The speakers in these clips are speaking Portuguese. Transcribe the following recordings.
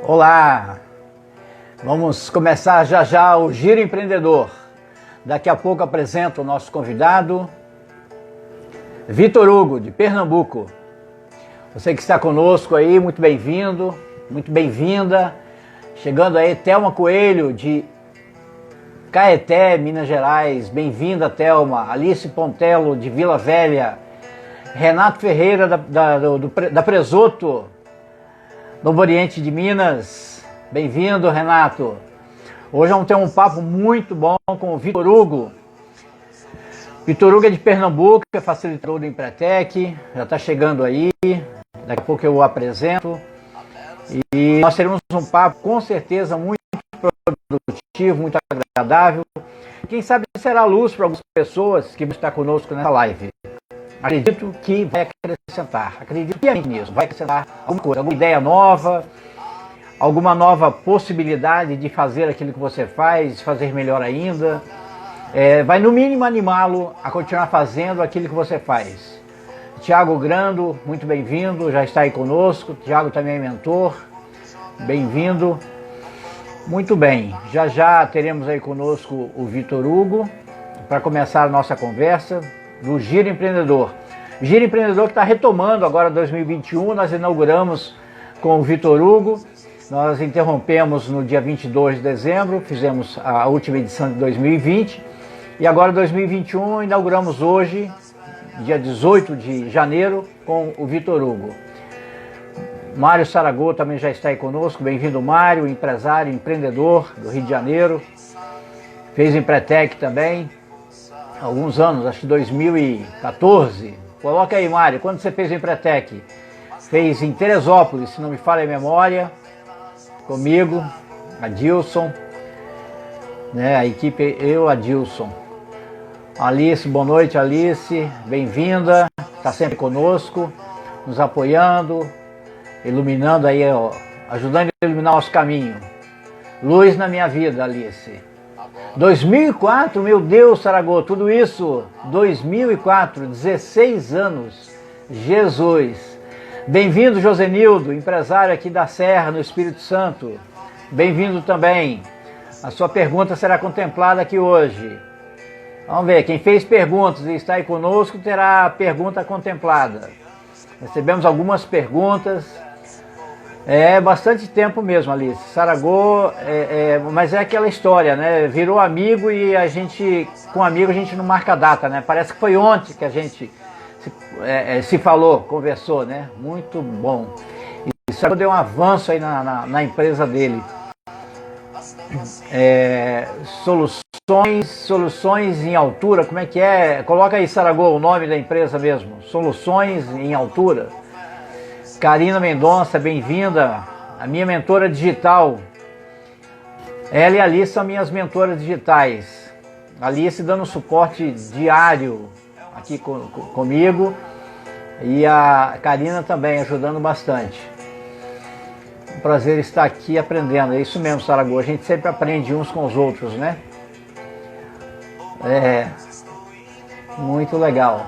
Olá, vamos começar já já o Giro Empreendedor. Daqui a pouco apresento o nosso convidado, Vitor Hugo, de Pernambuco. Você que está conosco aí, muito bem-vindo, muito bem-vinda. Chegando aí, Thelma Coelho, de Caeté, Minas Gerais. Bem-vinda, Thelma. Alice Pontello, de Vila Velha. Renato Ferreira, da Presoto, Novo Oriente de Minas. Bem-vindo, Renato. Hoje vamos ter um papo muito bom com o Vitor Hugo. Vitor Hugo é de Pernambuco, é facilitador do Empretec, já está chegando aí, daqui a pouco eu o apresento. E nós teremos um papo com certeza muito produtivo, muito agradável. Quem sabe será luz para algumas pessoas que vão estar conosco nessa live. Acredito que vai acrescentar, acredito piamente nisso, vai acrescentar alguma coisa, alguma ideia nova, alguma nova possibilidade de fazer aquilo que você faz, fazer melhor ainda. Vai no mínimo animá-lo a continuar fazendo aquilo que você faz. Tiago Grando, muito bem-vindo, já está aí conosco. Tiago também é mentor, bem-vindo. Muito bem, já já teremos aí conosco o Vitor Hugo para começar a nossa conversa do Giro Empreendedor. Giro Empreendedor que está retomando agora 2021, nós inauguramos com o Vitor Hugo. Nós interrompemos no dia 22 de dezembro, fizemos a última edição de 2020 e agora 2021 inauguramos hoje, dia 18 de janeiro, com o Vitor Hugo. Mário Saragô também já está aí conosco, bem-vindo Mário, empresário, empreendedor do Rio de Janeiro, fez Empretec também, há alguns anos, acho que 2014. Coloca aí, Mário, quando você fez o Empretec? Fez em Teresópolis, se não me falha a memória, comigo, Adilson, né, a equipe, eu, Adilson. Alice, boa noite, Alice, bem-vinda, está sempre conosco, nos apoiando, iluminando aí, ó, ajudando a iluminar nosso caminho. Luz na minha vida, Alice. 2004, meu Deus, Saragô, tudo isso, 2004, 16 anos, Jesus. Bem-vindo, Josenildo, empresário aqui da Serra, no Espírito Santo. Bem-vindo também. A sua pergunta será contemplada aqui hoje. Vamos ver, quem fez perguntas e está aí conosco terá a pergunta contemplada. Recebemos algumas perguntas. É bastante tempo mesmo, Alice. Saragô, mas é aquela história, né? Virou amigo e a gente, com amigo, a gente não marca data, né? Parece que foi ontem que a gente se falou, conversou, né? Muito bom. E Saragô deu um avanço aí na empresa dele. Soluções em altura, como é que é? Coloca aí, Saragô, o nome da empresa mesmo. Soluções em altura. Karina Mendonça, bem-vinda, a minha mentora digital. Ela e a Alice são minhas mentoras digitais. A Alice dando suporte diário aqui comigo e a Karina também ajudando bastante. Um prazer estar aqui aprendendo, é isso mesmo, Saragô, a gente sempre aprende uns com os outros, né? Muito legal.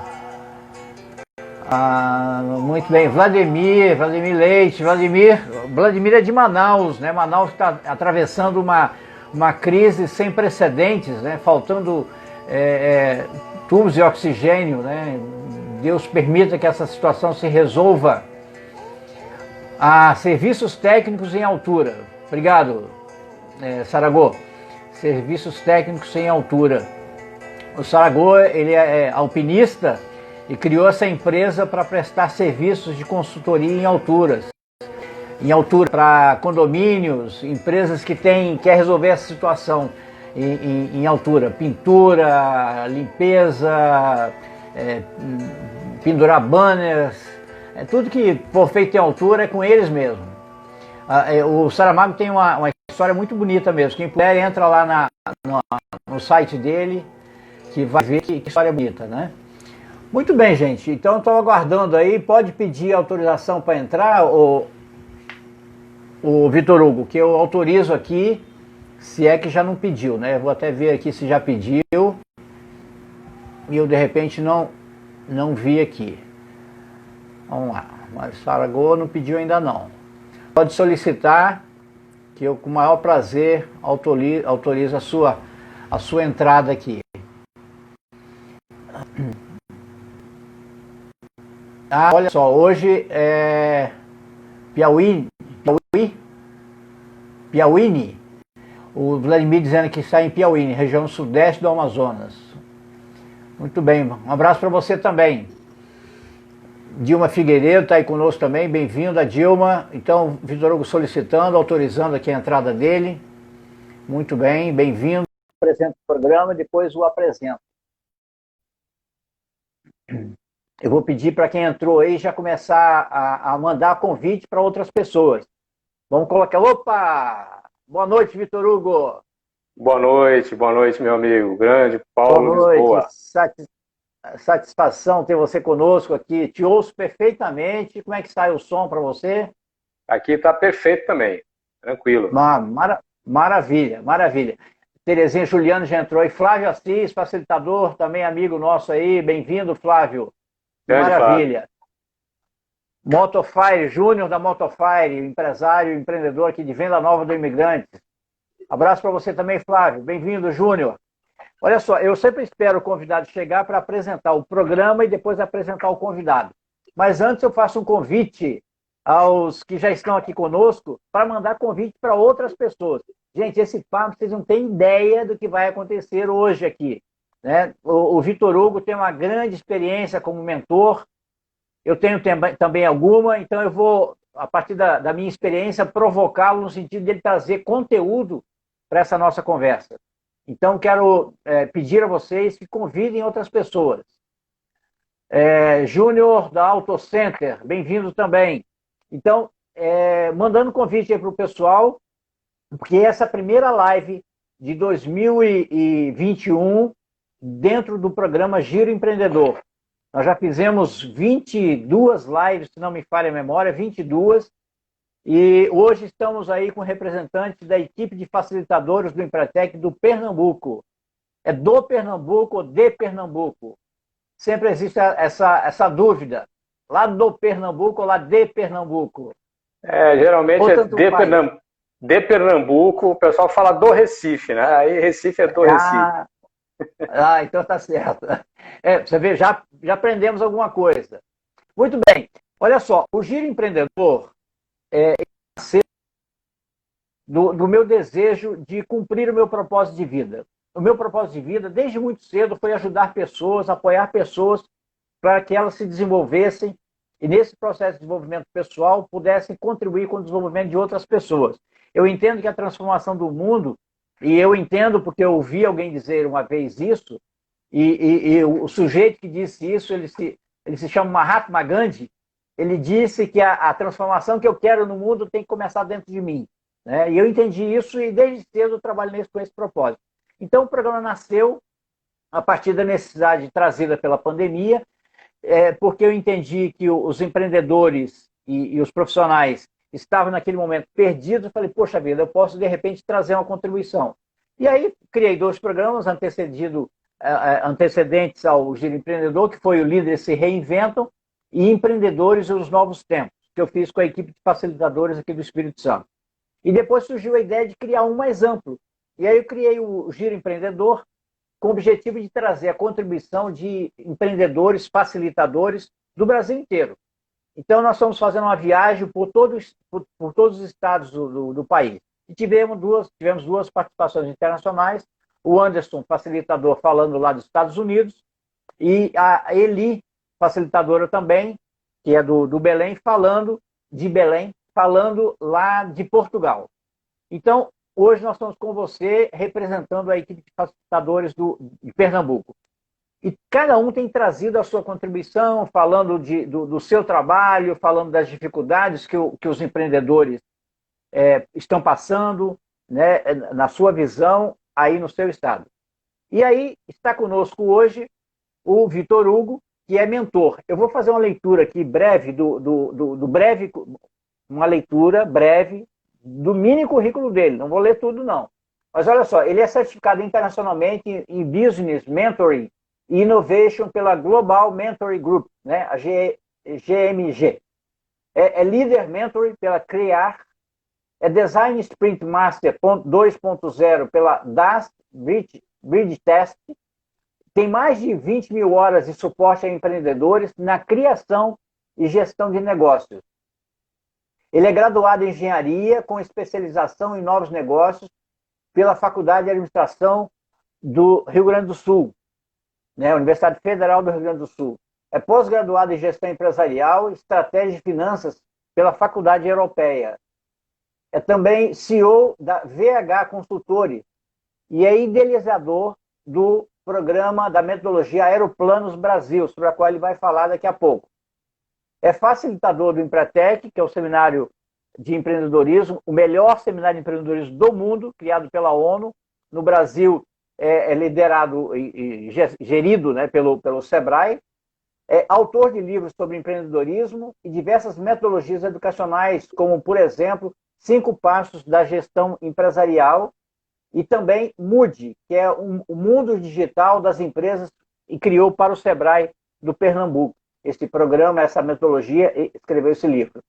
Muito bem, Vladimir Leite, Vladimir é de Manaus, né? Manaus está atravessando uma crise sem precedentes, né? Faltando tubos de oxigênio, né? Deus permita que essa situação se resolva. Serviços técnicos em altura, obrigado, Saragô. Serviços técnicos em altura. O Saragô, ele é alpinista e criou essa empresa para prestar serviços de consultoria em altura para condomínios, empresas que quer resolver essa situação em altura, pintura, limpeza, pendurar banners, tudo que for feito em altura é com eles mesmo. O Saramago tem uma história muito bonita mesmo, quem puder entra lá no site dele que vai ver que história bonita, né? Muito bem, gente, então estou aguardando aí, pode pedir autorização para entrar, o Vitor Hugo, que eu autorizo aqui, se é que já não pediu, né? Vou até ver aqui se já pediu, e eu de repente não vi aqui. Vamos lá, mas Saragô não pediu ainda não. Pode solicitar que eu com o maior prazer autorizo a sua entrada aqui. Ah, olha só, hoje é Piauíni. O Vladimir dizendo que está em Piauíni, região sudeste do Amazonas. Muito bem, um abraço para você também. Dilma Figueiredo está aí conosco também, bem-vinda, Dilma. Então, Vitor Hugo solicitando, autorizando aqui a entrada dele. Muito bem, bem-vindo. Apresento o programa e depois o apresento. Eu vou pedir para quem entrou aí já começar a mandar convite para outras pessoas. Vamos colocar... Opa! Boa noite, Vitor Hugo. Boa noite, meu amigo. Grande Paulo Boa noite. Lisboa. Satisfação ter você conosco aqui. Te ouço perfeitamente. Como é que sai o som para você? Aqui está perfeito também. Tranquilo. Maravilha, maravilha. Terezinha Juliano já entrou aí. Flávio Assis, facilitador, também amigo nosso aí. Bem-vindo, Flávio. Grande Maravilha. Flávio. Motofire, Júnior da Motofire, empresário, empreendedor aqui de Venda Nova do Imigrante. Abraço para você também, Flávio. Bem-vindo, Júnior. Olha só, eu sempre espero o convidado chegar para apresentar o programa e depois apresentar o convidado. Mas antes eu faço um convite aos que já estão aqui conosco para mandar convite para outras pessoas. Gente, esse papo, vocês não têm ideia do que vai acontecer hoje aqui, né? O Vitor Hugo tem uma grande experiência como mentor, eu tenho também alguma, então eu vou, a partir da minha experiência, provocá-lo no sentido de ele trazer conteúdo para essa nossa conversa. Então, quero pedir a vocês que convidem outras pessoas. Júnior da Auto Center, bem-vindo também. Então, mandando convite aí para o pessoal, porque essa primeira live de 2021 dentro do programa Giro Empreendedor. Nós já fizemos 22 lives, se não me falha a memória, 22, e hoje estamos aí com representantes da equipe de facilitadores do Empretec do Pernambuco. É do Pernambuco ou de Pernambuco? Sempre existe essa dúvida. Lá do Pernambuco ou lá de Pernambuco? Geralmente de Pernambuco, o pessoal fala do Recife, né? Aí Recife é do Recife. Então tá certo. Você vê, já aprendemos alguma coisa. Muito bem. Olha só, o Giro Empreendedor nasceu do meu desejo de cumprir o meu propósito de vida. O meu propósito de vida, desde muito cedo, foi ajudar pessoas, apoiar pessoas para que elas se desenvolvessem e, nesse processo de desenvolvimento pessoal, pudessem contribuir com o desenvolvimento de outras pessoas. Eu entendo que a transformação do mundo, e eu entendo porque eu ouvi alguém dizer uma vez isso, e o sujeito que disse isso, ele se chama Mahatma Gandhi, ele disse que a transformação que eu quero no mundo tem que começar dentro de mim, né? E eu entendi isso e desde cedo eu trabalho com esse propósito. Então o programa nasceu a partir da necessidade trazida pela pandemia, porque eu entendi que os empreendedores e os profissionais estavam naquele momento perdidos. Eu falei, poxa vida, eu posso de repente trazer uma contribuição. E aí criei 2 programas antecedentes ao Giro Empreendedor, que foi o Líderes se Reinventam e Empreendedores e os Novos Tempos, que eu fiz com a equipe de facilitadores aqui do Espírito Santo. E depois surgiu a ideia de criar um mais amplo. E aí eu criei o Giro Empreendedor com o objetivo de trazer a contribuição de empreendedores, facilitadores do Brasil inteiro. Então, nós estamos fazendo uma viagem por todos os estados do país. E tivemos duas participações internacionais, o Anderson, facilitador, falando lá dos Estados Unidos, e a Eli, facilitadora também, que é do Belém, falando lá de Portugal. Então, hoje nós estamos com você, representando a equipe de facilitadores de Pernambuco. E cada um tem trazido a sua contribuição, falando do seu trabalho, falando das dificuldades que os empreendedores estão passando, né, na sua visão, aí no seu estado. E aí está conosco hoje o Vitor Hugo, que é mentor. Eu vou fazer uma leitura aqui breve, uma leitura breve do mini currículo dele. Não vou ler tudo, não. Mas olha só, ele é certificado internacionalmente em Business Mentoring e Innovation pela Global Mentoring Group, né? A GMG. É Leader Mentoring pela CREAR, é Design Sprint Master 2.0 pela DAS Bridge Test. Tem mais de 20 mil horas de suporte a empreendedores na criação e gestão de negócios. Ele é graduado em engenharia com especialização em novos negócios pela Faculdade de Administração do Rio Grande do Sul, né, Universidade Federal do Rio Grande do Sul. É pós-graduado em Gestão Empresarial e Estratégia de Finanças pela Faculdade Europeia. É também CEO da VH Consultores e é idealizador do programa da metodologia Aeroplanos Brasil, sobre a qual ele vai falar daqui a pouco. É facilitador do Empretec, que é o seminário de empreendedorismo, o melhor seminário de empreendedorismo do mundo, criado pela ONU. No Brasil, é liderado e gerido, né, pelo SEBRAE. É autor de livros sobre empreendedorismo e diversas metodologias educacionais, como, por exemplo, 5 Passos da Gestão Empresarial, e também MUDE, que é o mundo digital das empresas, e criou para o SEBRAE do Pernambuco. Esse programa, essa metodologia, e escreveu esse livro.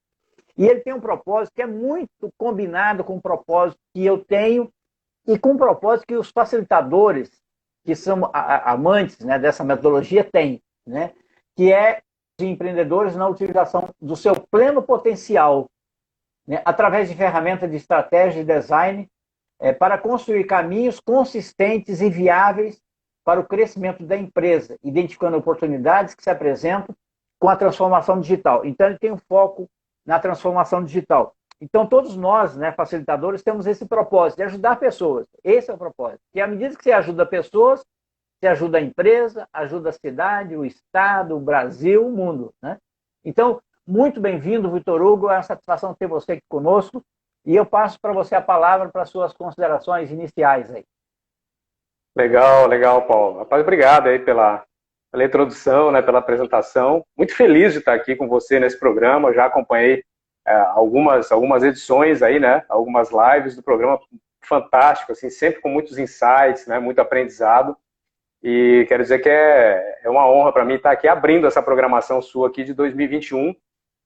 E ele tem um propósito que é muito combinado com o propósito que eu tenho e com o propósito que os facilitadores, que são amantes, né, dessa metodologia, têm, né, que é de empreendedores na utilização do seu pleno potencial, né, através de ferramentas de estratégia e design, para construir caminhos consistentes e viáveis para o crescimento da empresa, identificando oportunidades que se apresentam com a transformação digital. Então, ele tem um foco na transformação digital. Então, todos nós, né, facilitadores, temos esse propósito de ajudar pessoas. Esse é o propósito. E à medida que você ajuda pessoas, você ajuda a empresa, ajuda a cidade, o Estado, o Brasil, o mundo, né? Então, muito bem-vindo, Vitor Hugo. É uma satisfação ter você aqui conosco. E eu passo para você a palavra para suas considerações iniciais aí. Legal, Paulo. Rapaz, obrigado aí pela introdução, né, pela apresentação. Muito feliz de estar aqui com você nesse programa. Já acompanhei algumas edições aí, né, algumas lives do programa, fantástico, assim, sempre com muitos insights, né, muito aprendizado. E quero dizer que é uma honra para mim estar aqui abrindo essa programação sua aqui de 2021.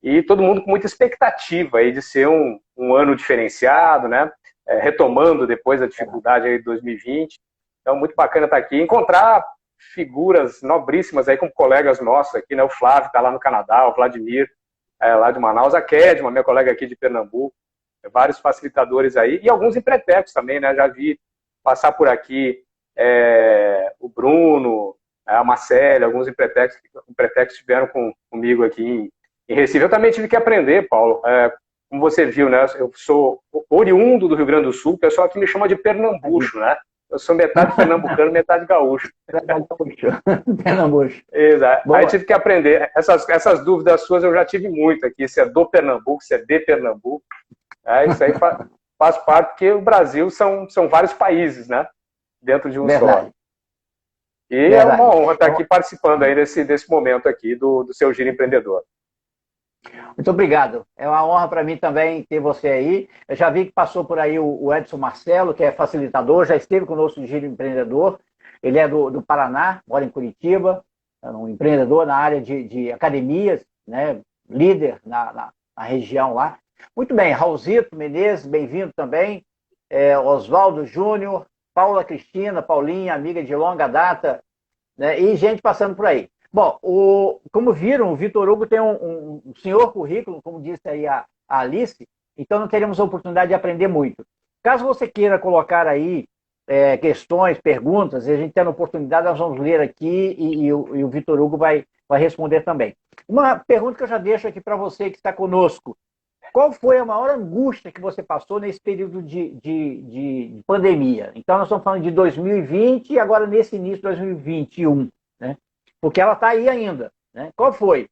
E todo mundo com muita expectativa aí de ser um ano diferenciado, né? Retomando depois a dificuldade aí de 2020. Então, muito bacana estar aqui. Encontrar figuras nobríssimas aí, como colegas nossos aqui, né? O Flávio está lá no Canadá, o Vladimir, lá de Manaus, a Kedma, minha colega aqui de Pernambuco, vários facilitadores aí, e alguns empretecos também, né? Já vi passar por aqui o Bruno, a Marcele, alguns empretecos estiveram comigo aqui em Recife. Eu também tive que aprender, Paulo, como você viu, né? Eu sou oriundo do Rio Grande do Sul, o pessoal aqui me chama de pernambucho, né? Eu sou metade pernambucano, metade gaúcho. Pernambucho. Exato. Boa. Aí tive que aprender. Essas dúvidas suas eu já tive muito aqui, se é do Pernambuco, se é de Pernambuco. Isso aí faz parte, porque o Brasil são vários países, né? Dentro de um só. E é uma honra estar aqui participando aí desse momento aqui do seu Giro Empreendedor. Muito obrigado. É uma honra para mim também ter você aí. Eu já vi que passou por aí o Edson Marcelo, que é facilitador, já esteve conosco no Giro Empreendedor. Ele é do Paraná, mora em Curitiba, é um empreendedor na área de academias, né? Líder na região lá. Muito bem, Raulzito Menezes, bem-vindo também. Oswaldo Júnior, Paula Cristina, Paulinha, amiga de longa data, né? E gente passando por aí. Bom, como viram, o Vitor Hugo tem um senhor currículo, como disse aí a Alice, então não teremos a oportunidade de aprender muito. Caso você queira colocar aí questões, perguntas, e a gente tendo oportunidade, nós vamos ler aqui e o Vitor Hugo vai responder também. Uma pergunta que eu já deixo aqui para você que está conosco. Qual foi a maior angústia que você passou nesse período de pandemia? Então, nós estamos falando de 2020 e agora nesse início de 2021, né? Porque ela está aí ainda, né? Qual foi?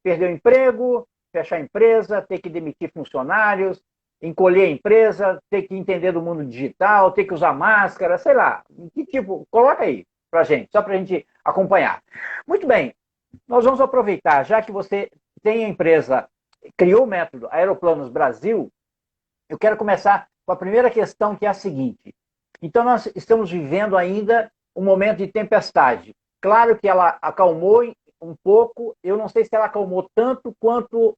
Perder o emprego, fechar a empresa, ter que demitir funcionários, encolher a empresa, ter que entender do mundo digital, ter que usar máscara, sei lá. Que tipo? Coloca aí para gente, só para a gente acompanhar. Muito bem, nós vamos aproveitar, já que você tem a empresa, criou o método Aeroplanos Brasil, eu quero começar com a primeira questão, que é a seguinte. Então, nós estamos vivendo ainda um momento de tempestade. Claro que ela acalmou um pouco, eu não sei se ela acalmou tanto quanto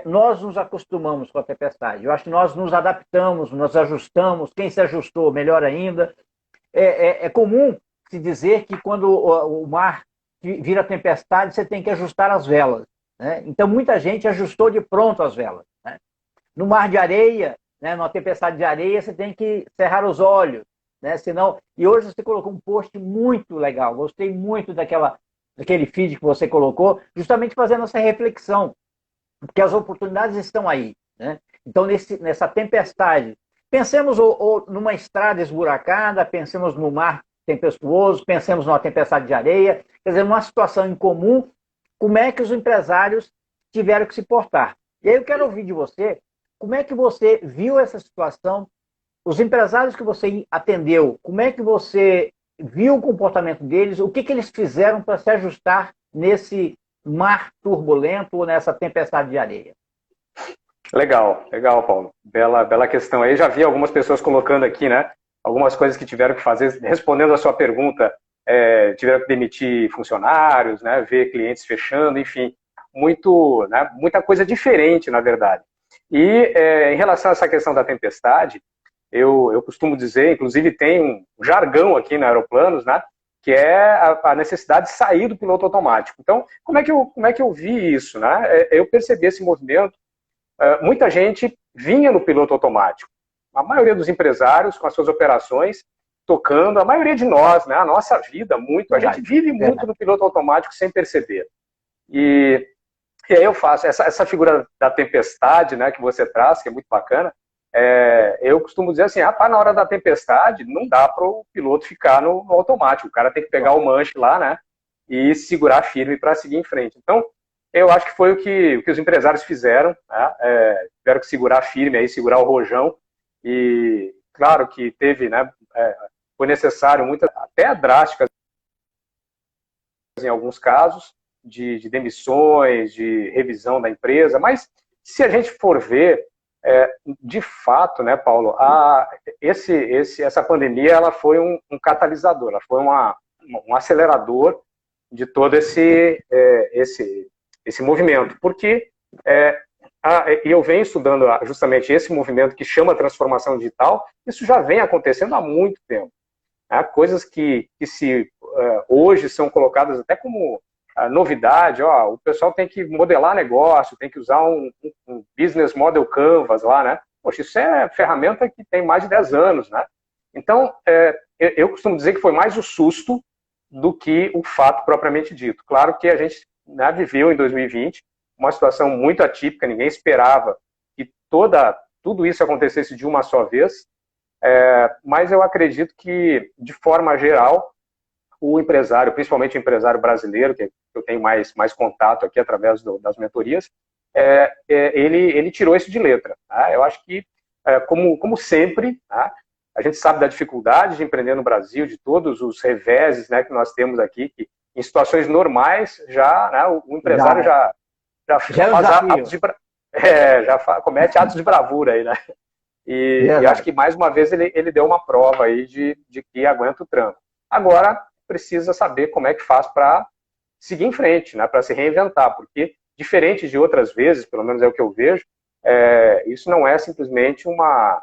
nós nos acostumamos com a tempestade. Eu acho que nós nos adaptamos, nos ajustamos. Quem se ajustou, melhor ainda. É comum se dizer que quando o mar vira tempestade, você tem que ajustar as velas, né? Então, muita gente ajustou de pronto as velas, né? No mar de areia, né, numa tempestade de areia, você tem que cerrar os olhos, né? Senão... E hoje você colocou um post muito legal. Gostei muito daquele feed que você colocou, justamente fazendo essa reflexão, porque as oportunidades estão aí, né? Então, nessa tempestade, pensemos ou numa estrada esburacada, pensemos no mar tempestuoso, pensemos numa tempestade de areia, quer dizer, numa situação incomum, como é que os empresários tiveram que se portar. E aí eu quero ouvir de você, como é que você viu essa situação, os empresários que você atendeu, como é que você viu o comportamento deles, o que eles fizeram para se ajustar nesse mar turbulento ou nessa tempestade de areia? Legal, legal, Paulo. Bela questão aí. Já vi algumas pessoas colocando aqui, né? Algumas coisas que tiveram que fazer. Respondendo a sua pergunta, tiveram que demitir funcionários, né? Ver clientes fechando, enfim, né, muita coisa diferente, na verdade. E em relação a essa questão da tempestade, eu costumo dizer, inclusive tem um jargão aqui na Aeroplanos, né? Que é a necessidade de sair do piloto automático. Então, como é que eu vi isso, né? Eu percebi esse movimento. Muita gente vinha no piloto automático. A maioria dos empresários com as suas operações tocando, a maioria de nós, né, a nossa vida, a gente vive muito no piloto automático sem perceber. E aí eu faço essa figura da tempestade, né, que você traz, que é muito bacana. Eu costumo dizer assim, na hora da tempestade não dá para o piloto ficar no automático, o cara tem que pegar o manche lá, né, e segurar firme para seguir em frente. Então, eu acho que foi o que os empresários fizeram, né? Tiveram que segurar firme, aí, segurar o rojão, e claro que teve, né, foi necessário muitas, até drásticas em alguns casos, de demissões, de revisão da empresa, mas se a gente for ver, de fato, né, Paulo, essa pandemia ela foi um catalisador, ela foi um acelerador de todo esse movimento, porque eu venho estudando justamente esse movimento que chama transformação digital, isso já vem acontecendo há muito tempo. Né? Coisas que hoje são colocadas até como novidade, o pessoal tem que modelar negócio, tem que usar um business model canvas lá, né? Poxa, isso é ferramenta que tem mais de 10 anos, né? Então, eu costumo dizer que foi mais o susto do que o fato propriamente dito. Claro que a gente, né, viveu em 2020 uma situação muito atípica, ninguém esperava que tudo isso acontecesse de uma só vez, mas eu acredito que, de forma geral, o empresário, principalmente o empresário brasileiro, que eu tenho mais contato aqui através das mentorias, ele tirou isso de letra. Tá? Eu acho que, como sempre, tá? A gente sabe da dificuldade de empreender no Brasil, de todos os reveses, né, que nós temos aqui, que em situações normais, né, o empresário já faz atos de comete atos de bravura aí, né? E acho que mais uma vez ele deu uma prova aí de que aguenta o tranco. Agora precisa saber como é que faz para seguir em frente, né, para se reinventar, porque diferente de outras vezes, pelo menos é o que eu vejo, isso não é simplesmente uma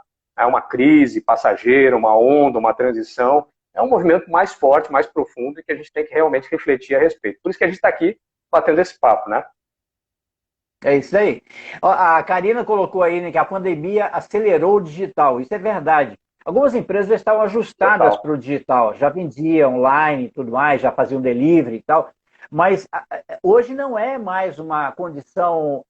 crise passageira, uma onda, uma transição. É um movimento mais forte, mais profundo, e que a gente tem que realmente refletir a respeito. Por isso que a gente está aqui batendo esse papo, né? É isso aí. A Karina colocou aí, né, que a pandemia acelerou o digital. Isso é verdade. Algumas empresas já estavam ajustadas para o digital, já vendiam online e tudo mais, já faziam delivery e tal. Mas hoje não é mais uma condição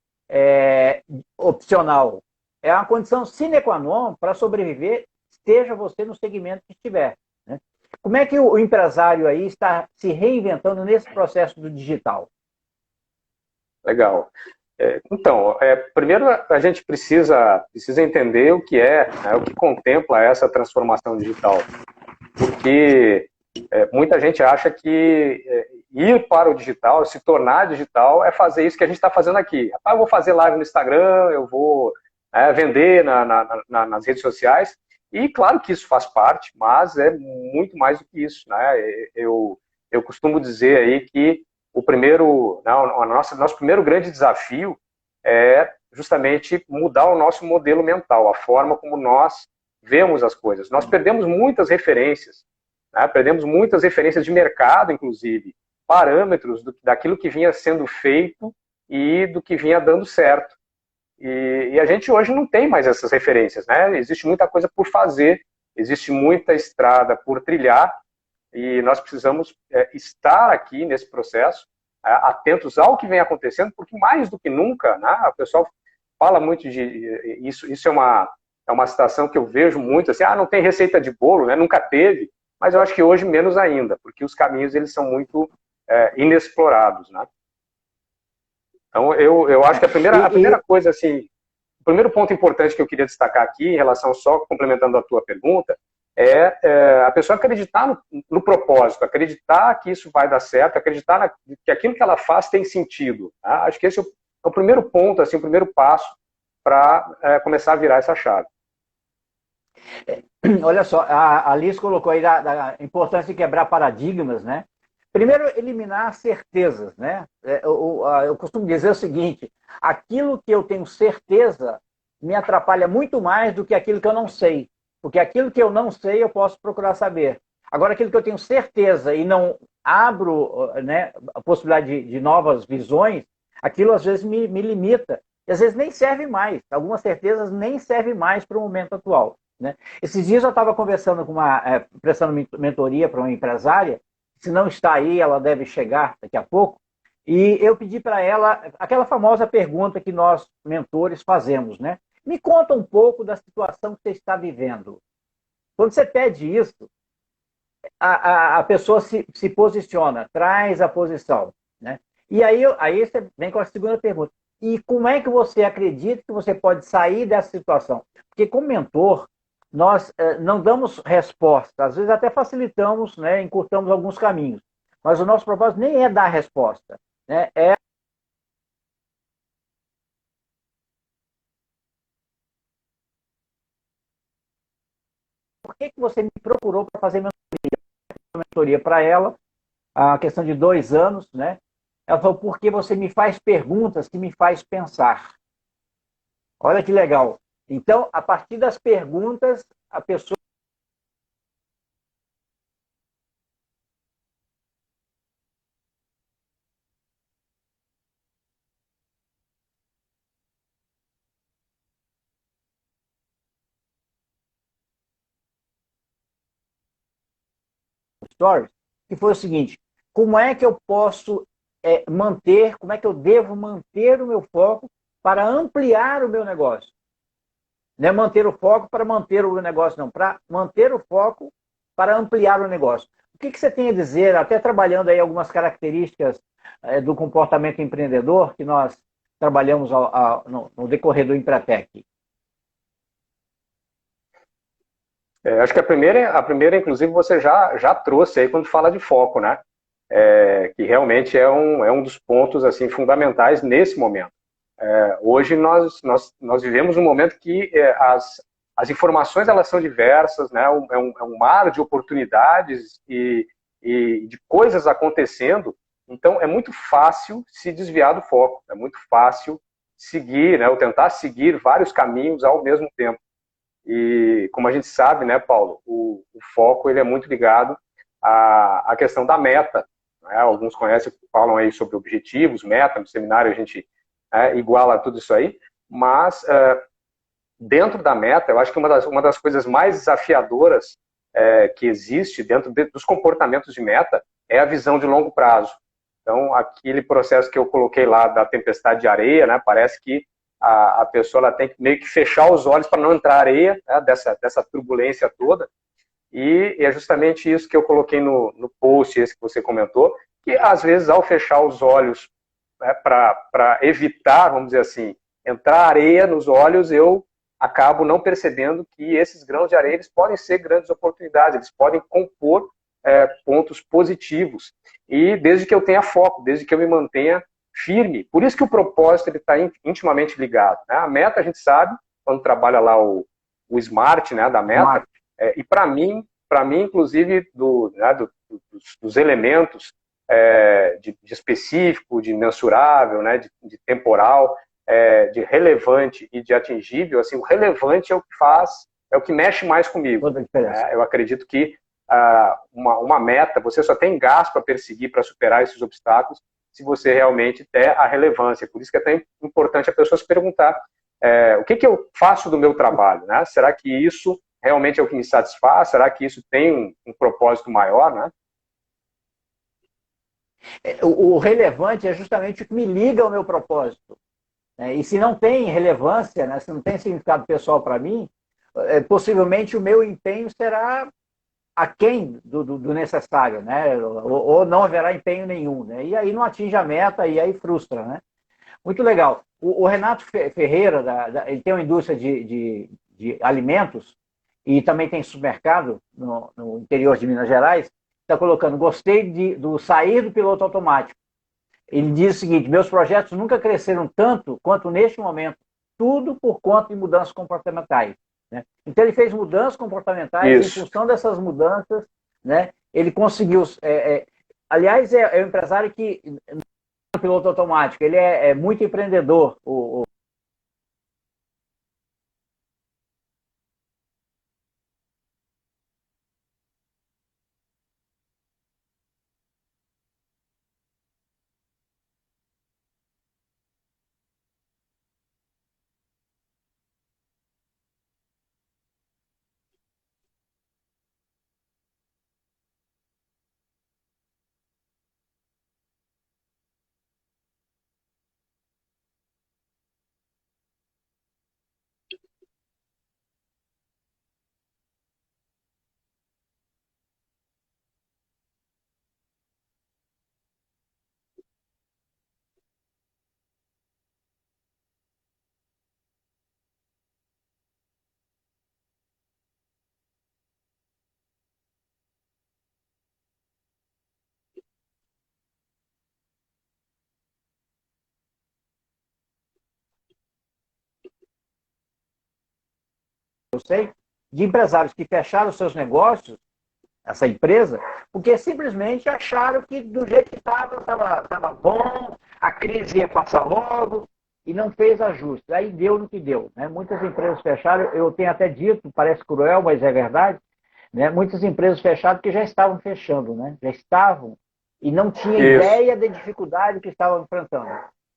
opcional. É uma condição sine qua non para sobreviver, esteja você no segmento que estiver. Né? Como é que o empresário aí está se reinventando nesse processo do digital? Legal. Então, primeiro a gente precisa entender o que né, o que contempla essa transformação digital. Porque muita gente acha que ir para o digital, se tornar digital, é fazer isso que a gente está fazendo aqui. Eu vou fazer live no Instagram, eu vou vender nas redes sociais, e claro que isso faz parte, mas é muito mais do que isso, né? Eu costumo dizer aí que nosso primeiro grande desafio é justamente mudar o nosso modelo mental, a forma como nós vemos as coisas. Nós perdemos muitas referências, né? Perdemos muitas referências de mercado, inclusive, parâmetros daquilo que vinha sendo feito e do que vinha dando certo. E a gente hoje não tem mais essas referências, né? Existe muita coisa por fazer, existe muita estrada por trilhar, e nós precisamos estar aqui nesse processo, atentos ao que vem acontecendo, porque mais do que nunca, né, o pessoal fala muito de isso é uma situação que eu vejo muito, assim, não tem receita de bolo, né? Nunca teve, mas eu acho que hoje menos ainda, porque os caminhos eles são muito inexplorados, né? Então, eu acho que a primeira coisa, assim, o primeiro ponto importante que eu queria destacar aqui, em relação só complementando a tua pergunta, a pessoa acreditar no propósito, acreditar que isso vai dar certo, acreditar que aquilo que ela faz tem sentido. Tá? Acho que esse é o primeiro ponto, assim, o primeiro passo para começar a virar essa chave. Olha só, a Alice colocou aí da importância de quebrar paradigmas, né? Primeiro, eliminar certezas, né? Eu costumo dizer o seguinte: aquilo que eu tenho certeza me atrapalha muito mais do que aquilo que eu não sei. Porque aquilo que eu não sei, eu posso procurar saber. Agora, aquilo que eu tenho certeza e não abro, né, a possibilidade de novas visões, aquilo às vezes me limita. E às vezes nem serve mais. Algumas certezas nem servem mais para o momento atual. Né? Esses dias eu estava conversando com prestando mentoria para uma empresária. Se não está aí, ela deve chegar daqui a pouco. E eu pedi para ela aquela famosa pergunta que nós, mentores, fazemos, né? Me conta um pouco da situação que você está vivendo. Quando você pede isso, a pessoa se posiciona, traz a posição, né? E aí você vem com a segunda pergunta. E como é que você acredita que você pode sair dessa situação? Porque como mentor, nós não damos resposta, às vezes até facilitamos, né, encurtamos alguns caminhos, mas o nosso propósito nem é dar resposta, né, por que você me procurou para fazer mentoria para ela, a questão de 2 anos, né, ela falou, porque você me faz perguntas que me faz pensar. Olha que legal. Então, a partir das perguntas, a pessoa Stories, que foi o seguinte: como é que eu posso manter, como é que eu devo manter o meu foco para ampliar o meu negócio? Não é manter o foco para manter o negócio, não, para manter o foco para ampliar o negócio. O que você tem a dizer, até trabalhando aí algumas características do comportamento empreendedor que nós trabalhamos no decorrer do Empretec? Acho que a primeira, inclusive, você já trouxe aí quando fala de foco, né? Que realmente é um dos pontos assim fundamentais nesse momento. Hoje nós vivemos um momento que as informações elas são diversas, né? É um mar de oportunidades e de coisas acontecendo. Então é muito fácil se desviar do foco, é muito fácil seguir, né? Ou tentar seguir vários caminhos ao mesmo tempo. E como a gente sabe, né, Paulo, o foco ele é muito ligado à questão da meta. Né? Alguns conhecem, falam aí sobre objetivos, meta. No seminário a gente iguala tudo isso aí, mas dentro da meta, eu acho que uma das coisas mais desafiadoras que existe dentro dos comportamentos de meta é a visão de longo prazo. Então, aquele processo que eu coloquei lá da tempestade de areia, né, parece que a pessoa ela tem que meio que fechar os olhos para não entrar areia, né, dessa turbulência toda. E é justamente isso que eu coloquei no post, esse que você comentou, que às vezes ao fechar os olhos para evitar, vamos dizer assim, entrar areia nos olhos, eu acabo não percebendo que esses grãos de areia eles podem ser grandes oportunidades, eles podem compor pontos positivos. E desde que eu tenha foco, desde que eu me mantenha firme. Por isso que o propósito está intimamente ligado. Né? A meta, a gente sabe, quando trabalha lá o SMART, né, da meta, e para mim, inclusive, dos elementos de específico, de mensurável, né, de temporal, de relevante e de atingível, assim, o relevante é o que faz, é o que mexe mais comigo. Toda a diferença. Eu acredito que uma meta, você só tem gás para perseguir, para superar esses obstáculos, se você realmente der a relevância. Por isso que é tão importante a pessoa se perguntar o que eu faço do meu trabalho, né? Será que isso realmente é o que me satisfaz? Será que isso tem um propósito maior, né? O relevante é justamente o que me liga ao meu propósito. E se não tem relevância, né, se não tem significado pessoal para mim, possivelmente o meu empenho será aquém do necessário, né? Ou não haverá empenho nenhum. Né? E aí não atinge a meta e aí frustra. Né? Muito legal. O Renato Ferreira, ele tem uma indústria de alimentos e também tem supermercado no interior de Minas Gerais, está colocando, gostei do sair do piloto automático. Ele diz o seguinte, meus projetos nunca cresceram tanto quanto neste momento, tudo por conta de mudanças comportamentais. Né? Então ele fez mudanças comportamentais, em função dessas mudanças, né, ele conseguiu... aliás, é um empresário que, no piloto automático, ele é muito empreendedor, eu sei, de empresários que fecharam seus negócios, essa empresa, porque simplesmente acharam que do jeito que estava bom, a crise ia passar logo, e não fez ajuste. Aí deu no que deu. Né? Muitas empresas fecharam, eu tenho até dito, parece cruel, mas é verdade, né? Muitas empresas fecharam que já estavam fechando, né? Já estavam, e não tinha ideia da dificuldade que estavam enfrentando.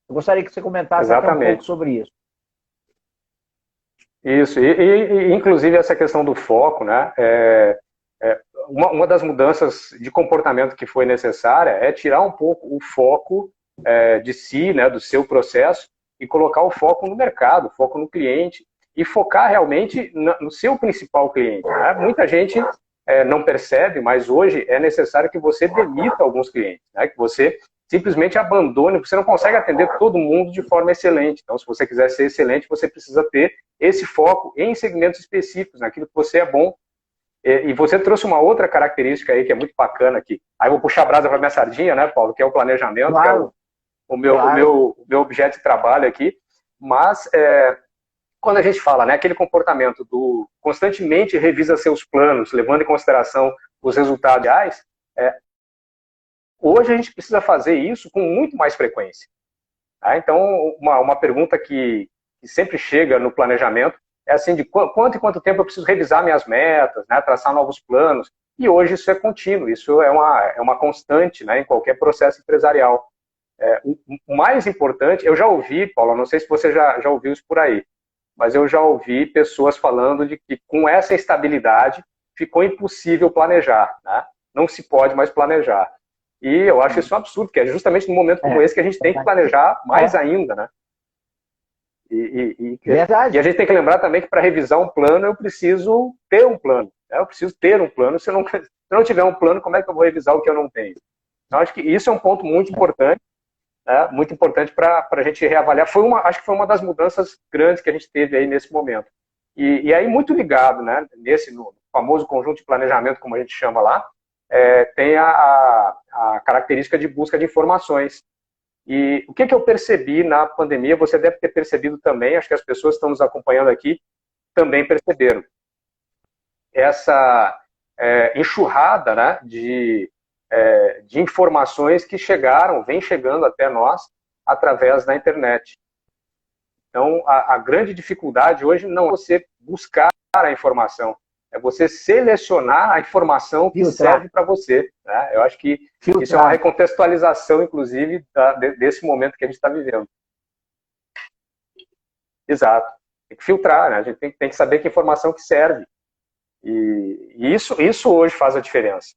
Eu gostaria que você comentasse até um pouco sobre isso. Isso, e inclusive essa questão do foco, né? Uma das mudanças de comportamento que foi necessária é tirar um pouco o foco de si, né, do seu processo, e colocar o foco no mercado, foco no cliente, e focar realmente no seu principal cliente. Né? Muita gente não percebe, mas hoje é necessário que você demita alguns clientes, né? Que você simplesmente abandone, porque você não consegue atender todo mundo de forma excelente. Então, se você quiser ser excelente, você precisa ter esse foco em segmentos específicos, naquilo que você é bom. E você trouxe uma outra característica aí que é muito bacana aqui. Aí eu vou puxar a brasa para minha sardinha, né, Paulo, que é o planejamento, claro, que é o meu objeto de trabalho aqui. Mas quando a gente fala, né, aquele comportamento do constantemente revisa seus planos, levando em consideração os resultados reais, hoje a gente precisa fazer isso com muito mais frequência. Tá? Então, uma pergunta que sempre chega no planejamento é assim, de quanto e quanto tempo eu preciso revisar minhas metas, né, traçar novos planos. E hoje isso é contínuo, isso é uma constante, né, em qualquer processo empresarial. O mais importante, eu já ouvi, Paulo, não sei se você já ouviu isso por aí, mas eu já ouvi pessoas falando de que com essa instabilidade ficou impossível planejar, né? Não se pode mais planejar. E eu acho isso um absurdo, que é justamente no momento como esse que a gente tem que planejar mais ainda, né? E a gente tem que lembrar também que para revisar um plano eu preciso ter um plano. Né? Eu preciso ter um plano. Se eu não tiver um plano, como é que eu vou revisar o que eu não tenho? Então, acho que isso é um ponto muito importante, né? Muito importante para a gente reavaliar. Acho que foi uma das mudanças grandes que a gente teve aí nesse momento. E aí, muito ligado, né? No famoso conjunto de planejamento, como a gente chama lá, tem a característica de busca de informações. E o que eu percebi na pandemia, você deve ter percebido também, acho que as pessoas que estão nos acompanhando aqui também perceberam. Essa enxurrada, né, de informações que vem chegando até nós através da internet. Então, a grande dificuldade hoje não é você buscar a informação, é você selecionar a informação que serve para você. Né? Eu acho que isso é uma recontextualização, inclusive, desse momento que a gente está vivendo. Exato. Tem que filtrar, né? A gente tem que saber que informação que serve. E isso hoje faz a diferença.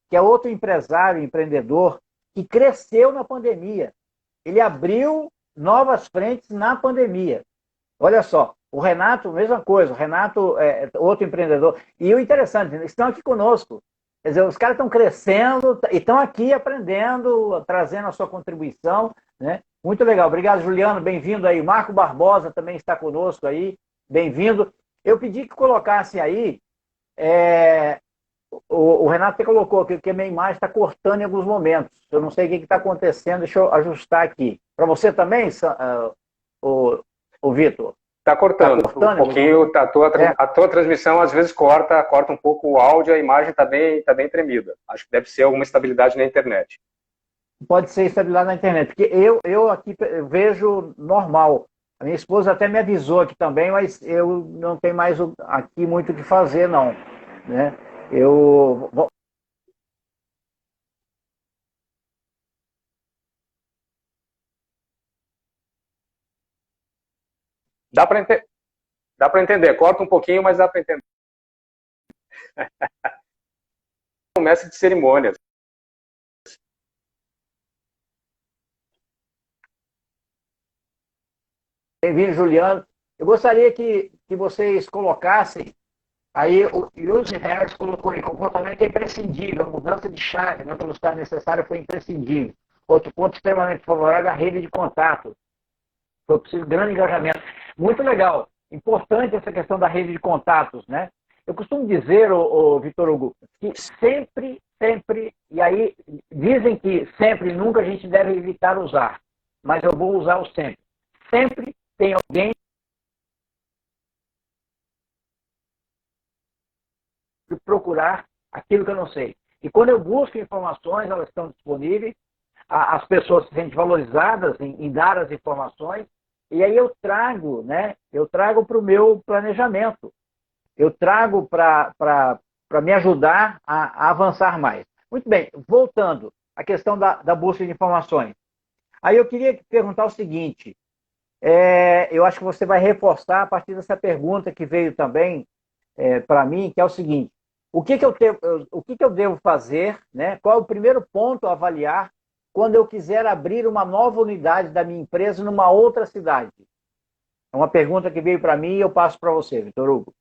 Que é outro empresário, empreendedor, que cresceu na pandemia. Ele abriu novas frentes na pandemia. Olha só, o Renato, mesma coisa, o Renato é outro empreendedor. E o interessante, eles estão aqui conosco. Quer dizer, os caras estão crescendo e estão aqui aprendendo, trazendo a sua contribuição. Né? Muito legal. Obrigado, Juliano. Bem-vindo aí. Marco Barbosa também está conosco aí. Bem-vindo. Eu pedi que colocassem aí. O Renato até colocou que a minha imagem está cortando em alguns momentos. Eu não sei o que está acontecendo. Deixa eu ajustar aqui. Para você também, o Vitor? Está cortando um pouquinho, a tua transmissão às vezes corta um pouco o áudio, a imagem está bem tremida. Acho que deve ser alguma instabilidade na internet. Pode ser instabilidade na internet, porque eu aqui vejo normal. A minha esposa até me avisou aqui também, mas eu não tenho mais aqui muito o que fazer, não. Né? Eu vou... Dá para entender, corta um pouquinho, mas dá para entender. Um mestre de cerimônias. Bem-vindo, Juliano. Eu gostaria que vocês colocassem, aí o Use Harris colocou aí, comportamento é imprescindível, a mudança de chave na velocidade necessária foi imprescindível. Outro ponto extremamente favorável, a rede de contato. Foi preciso grande engajamento. Muito legal. Importante essa questão da rede de contatos, né? Eu costumo dizer, Vitor Hugo, que sempre, e aí dizem que sempre, nunca a gente deve evitar usar, mas eu vou usar o sempre. Sempre tem alguém que procurar aquilo que eu não sei. E quando eu busco informações, elas estão disponíveis, as pessoas se sentem valorizadas em dar as informações, e aí eu trago, né? Eu trago para o meu planejamento. Eu trago para me ajudar a avançar mais. Muito bem, voltando à questão da busca de informações. Aí eu queria perguntar o seguinte, eu acho que você vai reforçar a partir dessa pergunta que veio também para mim, que é o seguinte, o que eu devo fazer, né? Qual é o primeiro ponto a avaliar quando eu quiser abrir uma nova unidade da minha empresa numa outra cidade? É uma pergunta que veio para mim e eu passo para você, Vitor Hugo.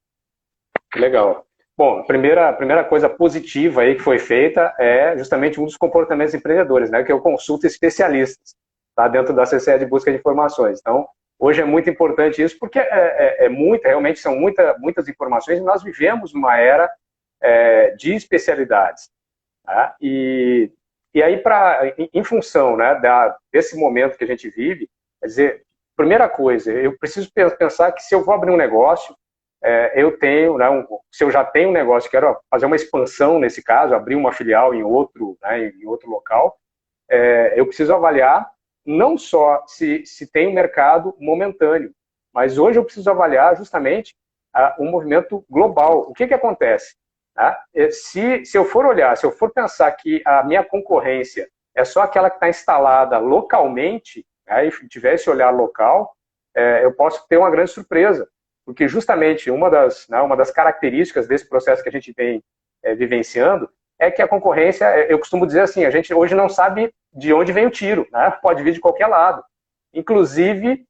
Legal. Bom, a primeira coisa positiva aí que foi feita é justamente um dos comportamentos empreendedores, né? Que eu consulto especialistas, tá? Dentro da CCE de busca de informações. Então, hoje é muito importante isso, porque realmente são muitas informações e nós vivemos numa era de especialidades. Tá? E aí, em função, né, desse momento que a gente vive, quer dizer, primeira coisa, eu preciso pensar que se eu vou abrir um negócio, eu tenho, né, se eu já tenho um negócio, quero fazer uma expansão nesse caso, abrir uma filial em outro, né, em outro local, eu preciso avaliar não só se tem um mercado momentâneo, mas hoje eu preciso avaliar justamente um movimento global. O que acontece? Tá? Se eu for olhar, se eu for pensar que a minha concorrência é só aquela que está instalada localmente, né, e tiver esse olhar local, eu posso ter uma grande surpresa, porque justamente uma das características desse processo que a gente vem vivenciando é que a concorrência, eu costumo dizer assim, a gente hoje não sabe de onde vem o tiro, né? Pode vir de qualquer lado, inclusive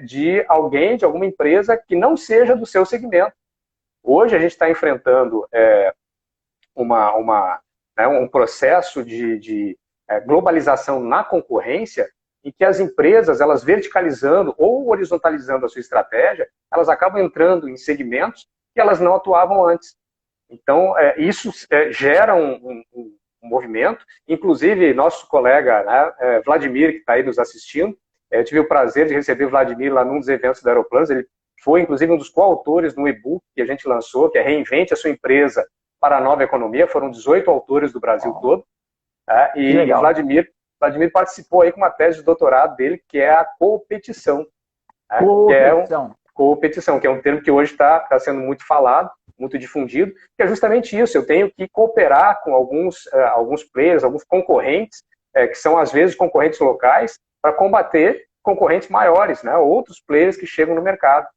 de alguém, de alguma empresa que não seja do seu segmento. Hoje a gente está enfrentando um processo de globalização na concorrência, em que as empresas, elas verticalizando ou horizontalizando a sua estratégia, elas acabam entrando em segmentos que elas não atuavam antes. Então, isso gera um movimento, inclusive nosso colega, né, Vladimir, que está aí nos assistindo, eu tive o prazer de receber o Vladimir lá num dos eventos da Aeroplanos. Ele foi, inclusive, um dos coautores do e-book que a gente lançou, que é Reinvente a Sua Empresa para a Nova Economia. Foram 18 autores do Brasil todo. E o Vladimir participou aí com uma tese de doutorado dele, que é a coopetição. Coopetição, que é um termo que hoje está sendo muito falado, muito difundido, que é justamente isso. Eu tenho que cooperar com alguns players, alguns concorrentes, que são, às vezes, concorrentes locais, para combater concorrentes maiores, né, outros players que chegam no mercado.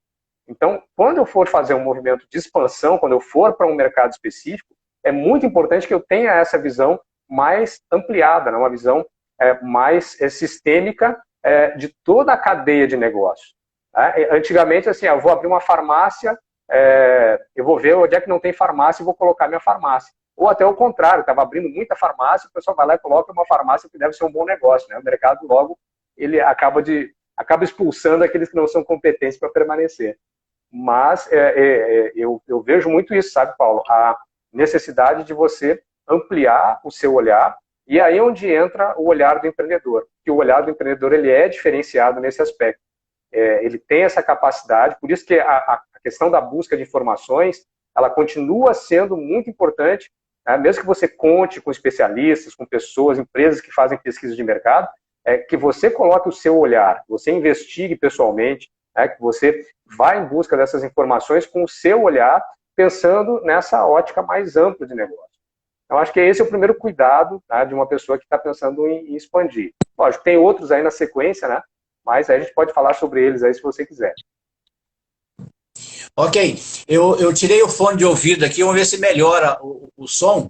Então, quando eu for fazer um movimento de expansão, quando eu for para um mercado específico, é muito importante que eu tenha essa visão mais ampliada, né, uma visão mais sistêmica de toda a cadeia de negócio. Antigamente, assim, eu vou abrir uma farmácia, eu vou ver onde é que não tem farmácia e vou colocar minha farmácia. Ou até o contrário, estava abrindo muita farmácia, o pessoal vai lá e coloca uma farmácia que deve ser um bom negócio, né? O mercado logo ele acaba expulsando aqueles que não são competentes para permanecer. Mas eu vejo muito isso, sabe, Paulo? A necessidade de você ampliar o seu olhar, e aí é onde entra o olhar do empreendedor. Que o olhar do empreendedor ele é diferenciado nesse aspecto. Ele tem essa capacidade, por isso que a questão da busca de informações, ela continua sendo muito importante, né? Mesmo que você conte com especialistas, com pessoas, empresas que fazem pesquisa de mercado, que você coloque o seu olhar, que você investigue pessoalmente, que você vá em busca dessas informações com o seu olhar, pensando nessa ótica mais ampla de negócio. Então, acho que esse é o primeiro cuidado, tá, de uma pessoa que está pensando em expandir. Lógico, tem outros aí na sequência, né? Mas aí a gente pode falar sobre eles aí se você quiser. Ok, eu tirei o fone de ouvido aqui, vamos ver se melhora o som.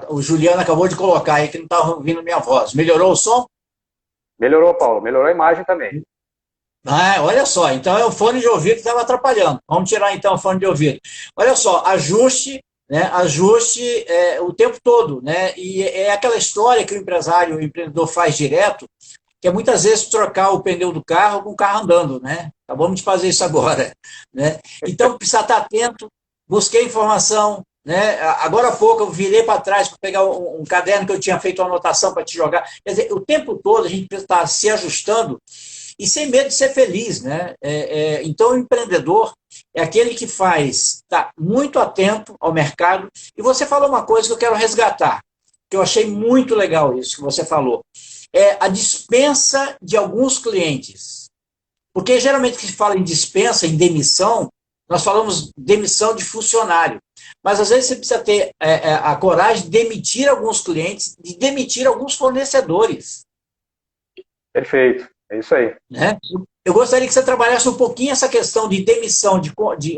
O Juliano acabou de colocar aí que não estava ouvindo minha voz. Melhorou o som? Melhorou, Paulo. Melhorou a imagem também. Olha só, então é o fone de ouvido que estava atrapalhando. Vamos tirar então o fone de ouvido. Olha só, ajuste, né? Ajuste o tempo todo, né? E é aquela história que o empreendedor faz direto, que é muitas vezes trocar o pneu do carro com o carro andando, né? Acabamos de fazer isso agora, né? Então precisa estar atento, busquei informação, né? Agora há pouco eu virei para trás para pegar um caderno que eu tinha feito uma anotação para te jogar. Quer dizer, o tempo todo a gente precisa estar se ajustando e sem medo de ser feliz, né? Então o empreendedor é aquele que está muito atento ao mercado. E você falou uma coisa que eu quero resgatar, que eu achei muito legal isso que você falou. A dispensa de alguns clientes. Porque geralmente que se fala em dispensa, em demissão, nós falamos demissão de funcionário. Mas às vezes você precisa ter a coragem de demitir alguns clientes, de demitir alguns fornecedores. Perfeito, é isso aí. Né? Eu gostaria que você trabalhasse um pouquinho essa questão de demissão,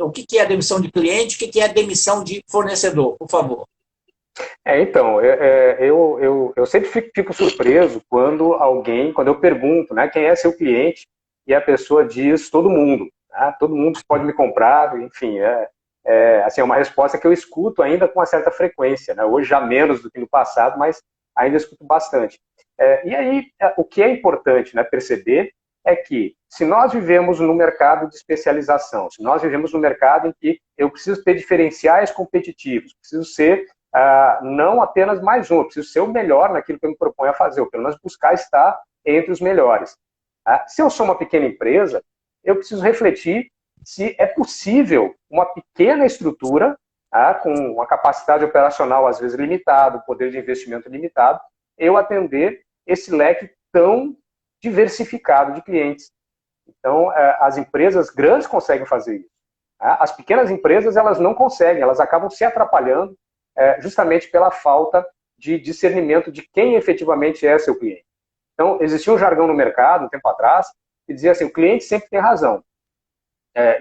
o que é demissão de cliente, o que é demissão de fornecedor, por favor. Então, eu sempre fico surpreso quando eu pergunto, né, quem é seu cliente, e a pessoa diz todo mundo, né, todo mundo pode me comprar, enfim, assim, é uma resposta que eu escuto ainda com uma certa frequência, né, hoje já menos do que no passado, mas ainda escuto bastante. E aí, o que é importante, né, perceber é que se nós vivemos no mercado de especialização, se nós vivemos no mercado em que eu preciso ter diferenciais competitivos, preciso ser não apenas mais um, eu preciso ser o melhor naquilo que eu me proponho a fazer, ou pelo menos buscar estar entre os melhores. Se eu sou uma pequena empresa, eu preciso refletir se é possível uma pequena estrutura, com uma capacidade operacional às vezes limitada, poder de investimento limitado, eu atender esse leque tão diversificado de clientes. Então, as empresas grandes conseguem fazer isso. As pequenas empresas, elas não conseguem, elas acabam se atrapalhando justamente pela falta de discernimento de quem efetivamente é seu cliente. Então, existia um jargão no mercado, um tempo atrás, que dizia assim, o cliente sempre tem razão.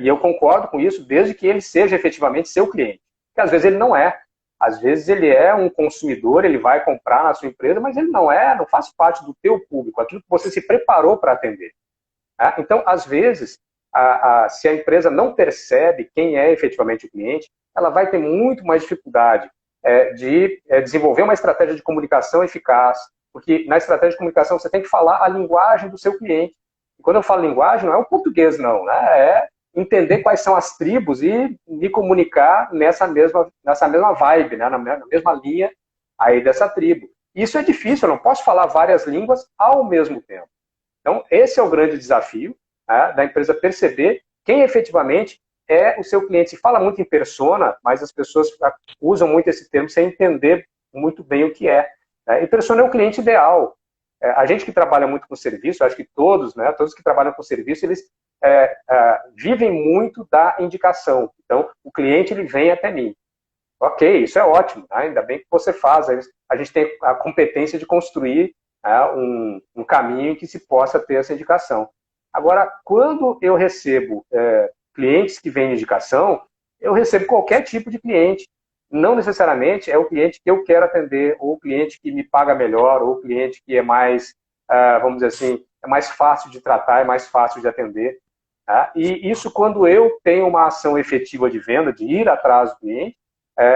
E eu concordo com isso, desde que ele seja efetivamente seu cliente. Porque às vezes ele não é. Às vezes ele é um consumidor, ele vai comprar na sua empresa, mas ele não faz parte do teu público, aquilo que você se preparou para atender. Então, às vezes, se a empresa não percebe quem é efetivamente o cliente, ela vai ter muito mais dificuldade de desenvolver uma estratégia de comunicação eficaz, porque na estratégia de comunicação você tem que falar a linguagem do seu cliente. E quando eu falo linguagem, não é o português, não, né? É entender quais são as tribos e me comunicar nessa mesma vibe, né? na mesma linha aí dessa tribo. Isso é difícil, eu não posso falar várias línguas ao mesmo tempo. Então, esse é o grande desafio, né, da empresa perceber quem efetivamente é o seu cliente. Se fala muito em persona, mas as pessoas usam muito esse termo sem entender muito bem o que é. Né? E persona é o cliente ideal. A gente que trabalha muito com serviço, acho que todos, né, todos que trabalham com serviço, eles vivem muito da indicação. Então, o cliente ele vem até mim. Ok, isso é ótimo, né? Ainda bem que você faz. A gente tem a competência de construir um caminho em que se possa ter essa indicação. Agora, quando eu recebo clientes que vêm de indicação, eu recebo qualquer tipo de cliente. Não necessariamente é o cliente que eu quero atender, ou o cliente que me paga melhor, ou o cliente que é mais, vamos dizer assim, é mais fácil de tratar, é mais fácil de atender. Tá? E isso, quando eu tenho uma ação efetiva de venda, de ir atrás do cliente,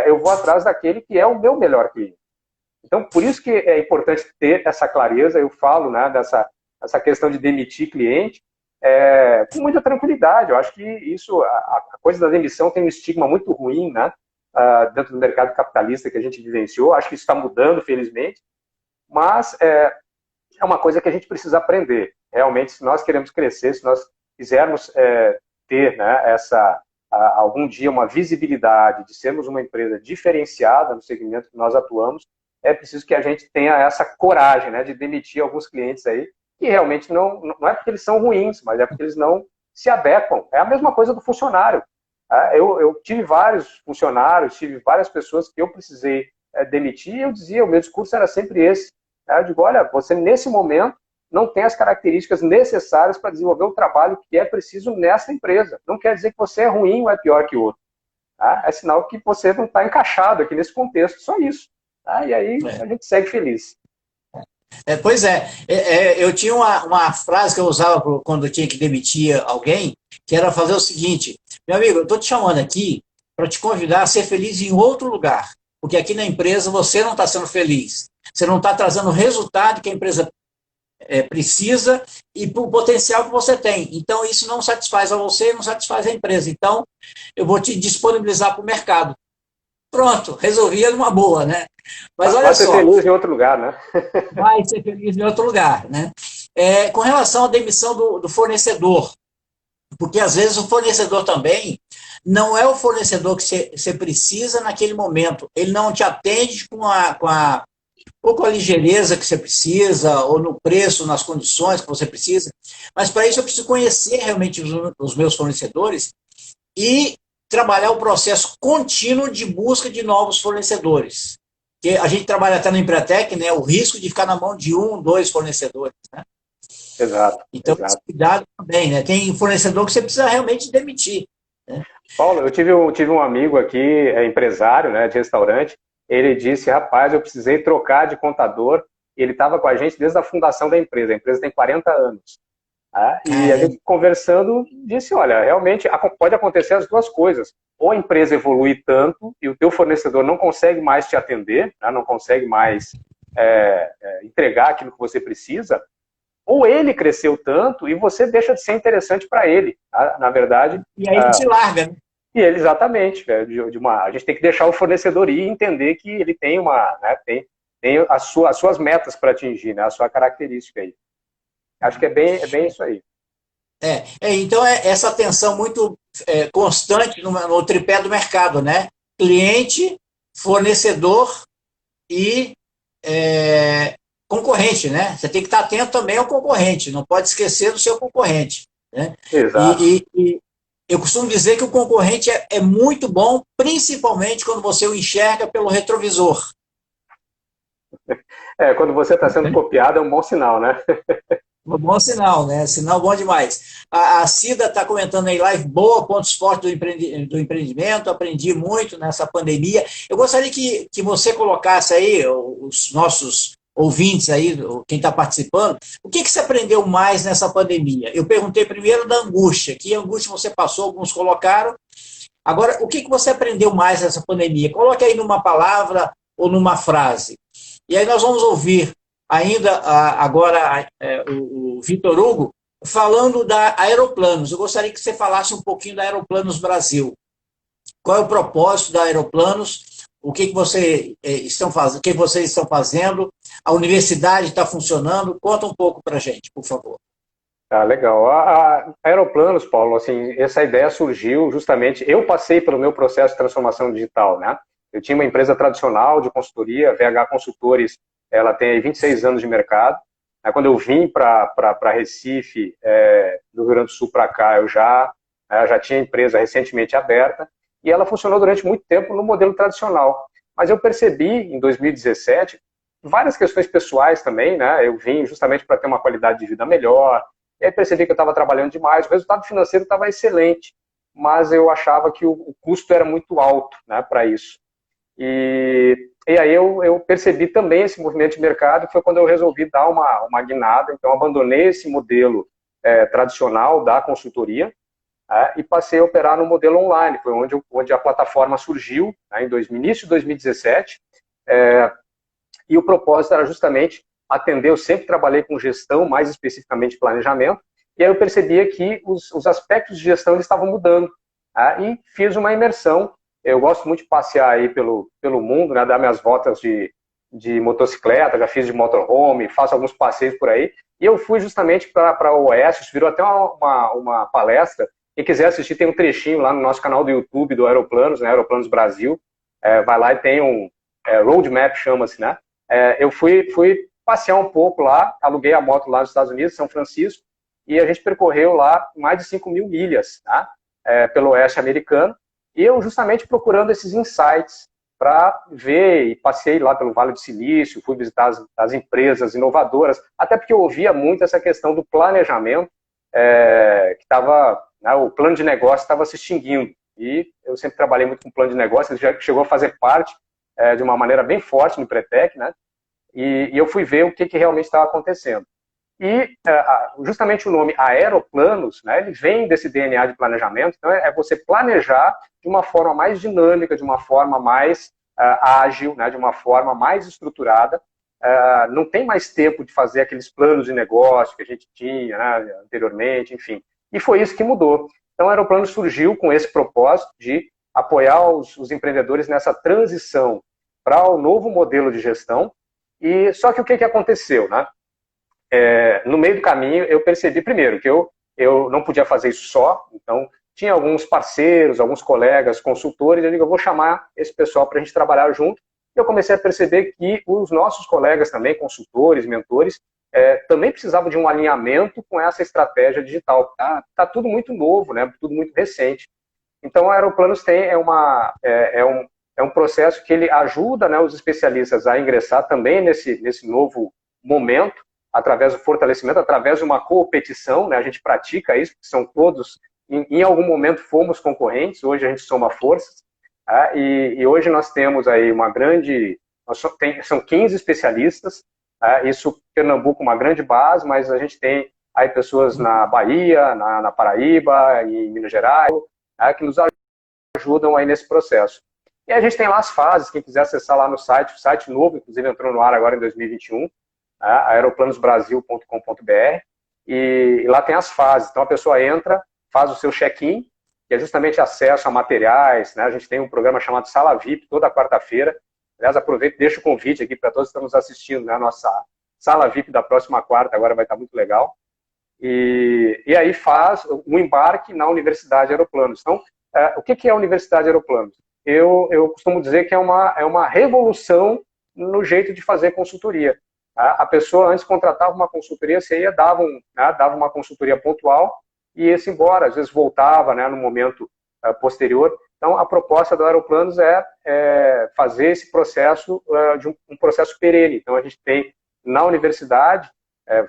eu vou atrás daquele que é o meu melhor cliente. Então, por isso que é importante ter essa clareza. Eu falo, né, dessa questão de demitir cliente com muita tranquilidade. Eu acho que isso, a coisa da demissão tem um estigma muito ruim, né, dentro do mercado capitalista que a gente vivenciou. Acho que isso está mudando, felizmente, mas é uma coisa que a gente precisa aprender. Realmente, se nós queremos crescer, se nós quisermos ter, né, algum dia uma visibilidade de sermos uma empresa diferenciada no segmento que nós atuamos, é preciso que a gente tenha essa coragem, né, de demitir alguns clientes aí, que realmente não é porque eles são ruins, mas é porque eles não se adequam. É a mesma coisa do funcionário. Eu tive vários funcionários, tive várias pessoas que eu precisei demitir, e eu dizia, o meu discurso era sempre esse. Eu digo, olha, você nesse momento não tem as características necessárias para desenvolver o trabalho que é preciso nessa empresa. Não quer dizer que você é ruim ou é pior que o outro. Tá? É sinal que você não está encaixado aqui nesse contexto, só isso. Tá? E aí a gente segue feliz. Pois é, eu tinha uma frase que eu usava quando eu tinha que demitir alguém, que era fazer o seguinte: meu amigo, eu estou te chamando aqui para te convidar a ser feliz em outro lugar, porque aqui na empresa você não está sendo feliz, você não está trazendo o resultado que a empresa precisa e o potencial que você tem. Então, isso não satisfaz a você, não satisfaz a empresa. Então, eu vou te disponibilizar para o mercado. Pronto, resolvia numa boa, né? Mas olha só. Vai ser feliz em outro lugar, né? Vai ser feliz em outro lugar, né? Com relação à demissão do fornecedor, porque às vezes o fornecedor também não é o fornecedor que você precisa naquele momento. Ele não te atende ou com a ligeireza que você precisa, ou no preço, nas condições que você precisa. Mas para isso eu preciso conhecer realmente os meus fornecedores e trabalhar o processo contínuo de busca de novos fornecedores. Porque a gente trabalha até no Empretec, né, o risco de ficar na mão de 1, 2 fornecedores. Né? Exato. Então, exato. cuidado também. Né? Tem fornecedor que você precisa realmente demitir. Né? Paulo, eu tive um amigo aqui, empresário, né, de restaurante. Ele disse, rapaz, eu precisei trocar de contador. Ele estava com a gente desde a fundação da empresa. A empresa tem 40 anos. E a gente conversando disse, olha, realmente pode acontecer as duas coisas. Ou a empresa evolui tanto e o teu fornecedor não consegue mais te atender, né, não consegue mais entregar aquilo que você precisa, ou ele cresceu tanto e você deixa de ser interessante para ele, tá? Na verdade. E aí ele te larga, né? E ele, exatamente. A gente tem que deixar o fornecedor ir e entender que ele tem tem as suas metas para atingir, né, a sua característica aí. Acho que é bem isso aí. Então, essa atenção muito constante no tripé do mercado, né? Cliente, fornecedor e concorrente, né? Você tem que estar atento também ao concorrente, não pode esquecer do seu concorrente. Né? Exato. E eu costumo dizer que o concorrente é muito bom, principalmente quando você o enxerga pelo retrovisor. Quando você está sendo copiado é um bom sinal, né? Um bom sinal, né? Sinal bom demais. A Cida está comentando aí, live boa, pontos fortes do empreendimento, aprendi muito nessa pandemia. Eu gostaria que você colocasse aí, os nossos ouvintes aí, quem está participando, o que você aprendeu mais nessa pandemia? Eu perguntei primeiro da angústia, que angústia você passou, alguns colocaram. Agora, o que você aprendeu mais nessa pandemia? Coloque aí numa palavra ou numa frase. E aí nós vamos ouvir ainda agora o Vitor Hugo falando da Aeroplanos. Eu gostaria que você falasse um pouquinho da Aeroplanos Brasil. Qual é o propósito da Aeroplanos? O que vocês estão fazendo? O que vocês estão fazendo? A universidade está funcionando? Conta um pouco para a gente, por favor. Ah, legal. A Aeroplanos, Paulo, assim, essa ideia surgiu justamente, eu passei pelo meu processo de transformação digital, né? Eu tinha uma empresa tradicional de consultoria, VH Consultores, ela tem aí 26 anos de mercado. Quando eu vim para Recife, do Rio Grande do Sul para cá, eu já tinha empresa recentemente aberta, e ela funcionou durante muito tempo no modelo tradicional. Mas eu percebi, em 2017, várias questões pessoais também, né? Eu vim justamente para ter uma qualidade de vida melhor, e aí percebi que eu estava trabalhando demais, o resultado financeiro estava excelente, mas eu achava que o custo era muito alto, né, para isso. E aí eu percebi também esse movimento de mercado, que foi quando eu resolvi dar uma guinada, então abandonei esse modelo tradicional da consultoria e passei a operar no modelo online, foi onde a plataforma surgiu, né, início de 2017, e o propósito era justamente atender. Eu sempre trabalhei com gestão, mais especificamente planejamento, e aí eu percebia que os aspectos de gestão eles estavam mudando, e fiz uma imersão. Eu gosto muito de passear aí pelo mundo, né, dar minhas voltas de motocicleta, já fiz de motorhome, faço alguns passeios por aí, e eu fui justamente para a OS, isso virou até uma palestra. Quem quiser assistir, tem um trechinho lá no nosso canal do YouTube do Aeroplanos, né, Aeroplanos Brasil, vai lá e tem um roadmap, chama-se, né? Eu fui passear um pouco lá, aluguei a moto lá nos Estados Unidos, São Francisco, e a gente percorreu lá mais de 5.000 milhas, tá? Pelo oeste americano, e eu justamente procurando esses insights para ver, e passei lá pelo Vale do Silício, fui visitar as empresas inovadoras, até porque eu ouvia muito essa questão do planejamento, que estava, né, o plano de negócio estava se extinguindo, e eu sempre trabalhei muito com plano de negócio, ele já chegou a fazer parte de uma maneira bem forte no Pretec, né? E eu fui ver o que realmente estava acontecendo. E justamente o nome Aeroplanos, né, ele vem desse DNA de planejamento, então é você planejar de uma forma mais dinâmica, de uma forma mais ágil, né, de uma forma mais estruturada. Não tem mais tempo de fazer aqueles planos de negócio que a gente tinha, né, anteriormente, enfim. E foi isso que mudou. Então a Aeroplanos surgiu com esse propósito de apoiar os empreendedores nessa transição para o novo modelo de gestão. E só que o que aconteceu, né? No meio do caminho, eu percebi, primeiro, que eu não podia fazer isso só, então tinha alguns parceiros, alguns colegas, consultores, eu digo, eu vou chamar esse pessoal para a gente trabalhar junto, e eu comecei a perceber que os nossos colegas também, consultores, mentores, também precisavam de um alinhamento com essa estratégia digital. Tá tudo muito novo, né? Tudo muito recente. Então, a Aeroplanos é um processo que ele ajuda, né, os especialistas a ingressar também nesse novo momento, através do fortalecimento, através de uma competição, né, a gente pratica isso, porque são todos, em algum momento fomos concorrentes, hoje a gente soma forças, e hoje nós temos aí são 15 especialistas, isso Pernambuco uma grande base, mas a gente tem aí pessoas na Bahia, na Paraíba, em Minas Gerais, que nos ajudam aí nesse processo. E a gente tem lá as fases, quem quiser acessar lá no site, o site novo, inclusive entrou no ar agora em 2021, aeroplanosbrasil.com.br, e lá tem as fases. Então a pessoa entra, faz o seu check-in, que é justamente acesso a materiais, né? A gente tem um programa chamado Sala VIP, toda quarta-feira. Aliás, aproveito e deixo o convite aqui para todos que estão nos assistindo, né? A nossa Sala VIP da próxima quarta, agora vai estar muito legal. E aí faz um embarque na Universidade Aeroplanos. Então, o que é a Universidade Aeroplanos? Eu costumo dizer que é uma revolução no jeito de fazer consultoria. A pessoa, antes contratava uma consultoria, você ia, dava uma consultoria pontual e ia-se embora, às vezes voltava, né, no momento posterior. Então, a proposta do Aeroplanos é fazer esse processo de um processo perene. Então, a gente tem na universidade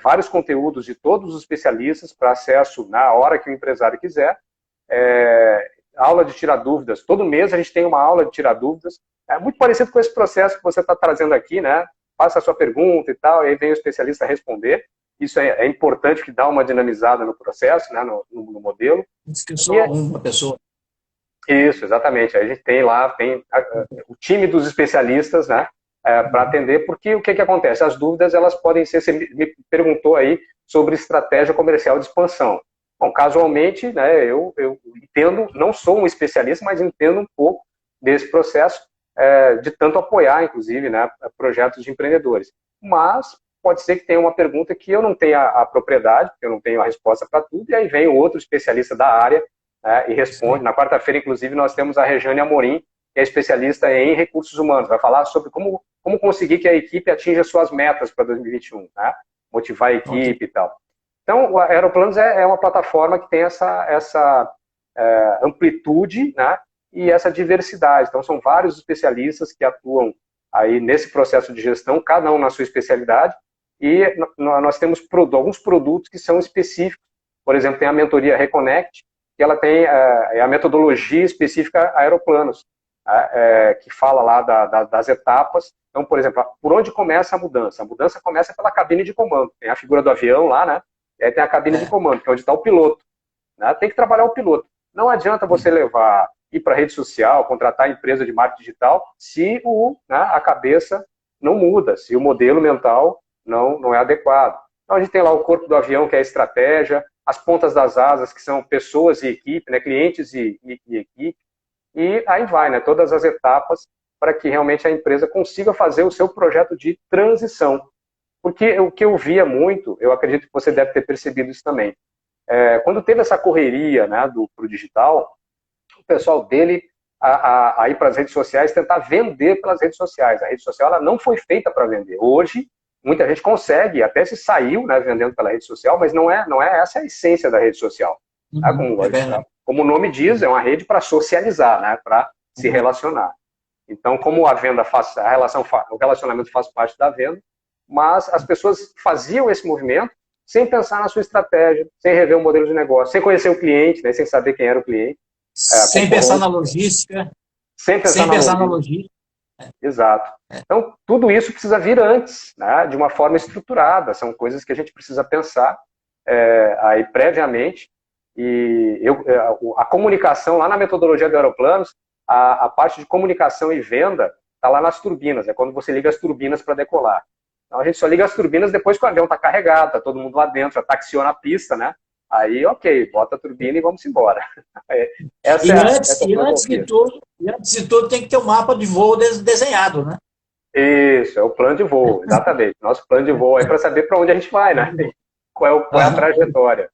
vários conteúdos de todos os especialistas para acesso na hora que o empresário quiser. Aula de tirar dúvidas. Todo mês a gente tem uma aula de tirar dúvidas. É muito parecido com esse processo que você está trazendo aqui, né? Faça a sua pergunta e tal, e aí vem o especialista responder. Isso é importante, que dá uma dinamizada no processo, né, no modelo. Diz que eu sou uma pessoa. Isso, exatamente. Aí a gente tem lá, o time dos especialistas, né, para atender, porque o que acontece? As dúvidas, elas podem ser, você me perguntou aí sobre estratégia comercial de expansão. Bom, casualmente, né, eu entendo, não sou um especialista, mas entendo um pouco desse processo, de tanto apoiar, inclusive, né, projetos de empreendedores. Mas pode ser que tenha uma pergunta que eu não tenha a propriedade, que eu não tenho a resposta para tudo, e aí vem outro especialista da área, né, e responde. Sim. Na quarta-feira, inclusive, nós temos a Regiane Amorim, que é especialista em recursos humanos, vai falar sobre como conseguir que a equipe atinja suas metas para 2021, né? Motivar a equipe e tal. Então, a Aeroplanos é uma plataforma que tem essa amplitude, né? E essa diversidade. Então, são vários especialistas que atuam aí nesse processo de gestão, cada um na sua especialidade, e nós temos alguns produtos que são específicos. Por exemplo, tem a mentoria Reconnect, que ela tem a metodologia específica a Aeroplanos, que fala lá das etapas. Então, por exemplo, por onde começa a mudança? A mudança começa pela cabine de comando. Tem a figura do avião lá, né? E aí tem a cabine de comando, que é onde está o piloto. Né? Tem que trabalhar o piloto. Não adianta você ir para a rede social, contratar a empresa de marketing digital, se a cabeça não muda, se o modelo mental não é adequado. Então, a gente tem lá o corpo do avião, que é a estratégia, as pontas das asas, que são pessoas e equipe, né? Clientes e equipe. E aí vai, né? Todas as etapas para que realmente a empresa consiga fazer o seu projeto de transição. Porque o que eu via muito, eu acredito que você deve ter percebido isso também, quando teve essa correria, né, pro digital, o pessoal dele a ir para as redes sociais, tentar vender pelas redes sociais. A rede social ela não foi feita para vender. Hoje, muita gente consegue, até se saiu, né, vendendo pela rede social, mas não é essa a essência da rede social. Tá? Como o nome diz, é uma rede para socializar, né, para se relacionar. Então, como a venda o relacionamento faz parte da venda, mas as pessoas faziam esse movimento sem pensar na sua estratégia, sem rever o modelo de negócio, sem conhecer o cliente, né, sem saber quem era o cliente. Sem pensar na logística. Sem pensar na logística. Exato. Então, tudo isso precisa vir antes, né, de uma forma estruturada. São coisas que a gente precisa pensar aí previamente. E a comunicação, lá na metodologia do Aeroplanos, a parte de comunicação e venda está lá nas turbinas. É quando você liga as turbinas para decolar. Então, a gente só liga as turbinas depois que o avião está carregado, está todo mundo lá dentro, já taxiou na pista, né? Aí, ok, bota a turbina e vamos embora. Antes de tudo, tem que ter um mapa de voo desenhado, né? Isso, é o plano de voo, exatamente. Nosso plano de voo é para saber para onde a gente vai, né? Qual é a trajetória.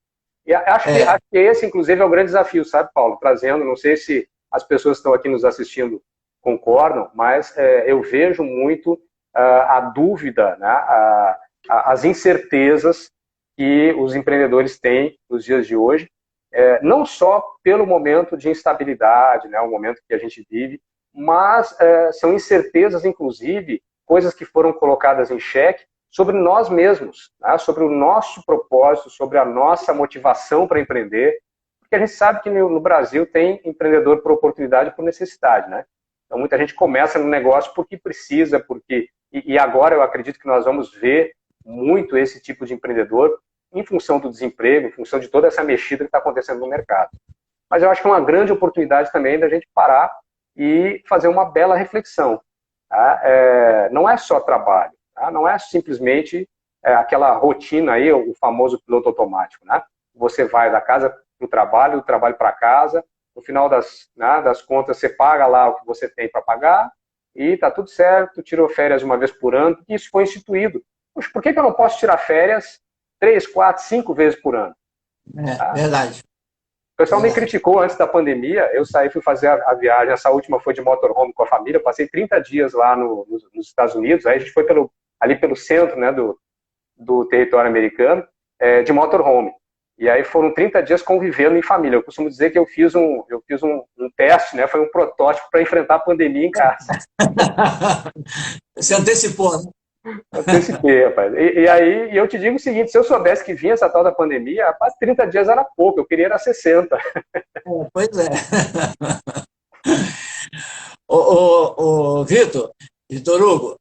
E acho que esse, inclusive, é o grande desafio, sabe, Paulo? Trazendo, não sei se as pessoas que estão aqui nos assistindo concordam, mas eu vejo muito a dúvida, né? As incertezas que os empreendedores têm nos dias de hoje, não só pelo momento de instabilidade, né, o momento que a gente vive, mas são incertezas, inclusive, coisas que foram colocadas em xeque sobre nós mesmos, né, sobre o nosso propósito, sobre a nossa motivação para empreender, porque a gente sabe que no Brasil tem empreendedor por oportunidade e por necessidade, né? Então, muita gente começa no negócio porque precisa, e agora eu acredito que nós vamos ver muito esse tipo de empreendedor em função do desemprego, em função de toda essa mexida que está acontecendo no mercado. Mas eu acho que é uma grande oportunidade também da gente parar e fazer uma bela reflexão. Tá? Não é só trabalho, tá? Não é simplesmente aquela rotina aí, o famoso piloto automático. Né? Você vai da casa para o trabalho, do trabalho para casa, no final das contas você paga lá o que você tem para pagar e está tudo certo, tirou férias uma vez por ano, e isso foi instituído. Poxa, por que eu não posso tirar férias 3, 4, 5 vezes por ano? Verdade. O pessoal me criticou antes da pandemia, eu fui fazer a viagem, essa última foi de motorhome com a família, passei 30 dias lá nos Estados Unidos, aí a gente foi ali pelo centro, né, do território americano, de motorhome. E aí foram 30 dias convivendo em família. Eu costumo dizer que eu fiz um teste, né, foi um protótipo para enfrentar a pandemia em casa. Você antecipou, né? Antecipei, rapaz. E aí eu te digo o seguinte, se eu soubesse que vinha essa tal da pandemia, rapaz, 30 dias era pouco, eu queria era 60. Pois é. Vitor Hugo,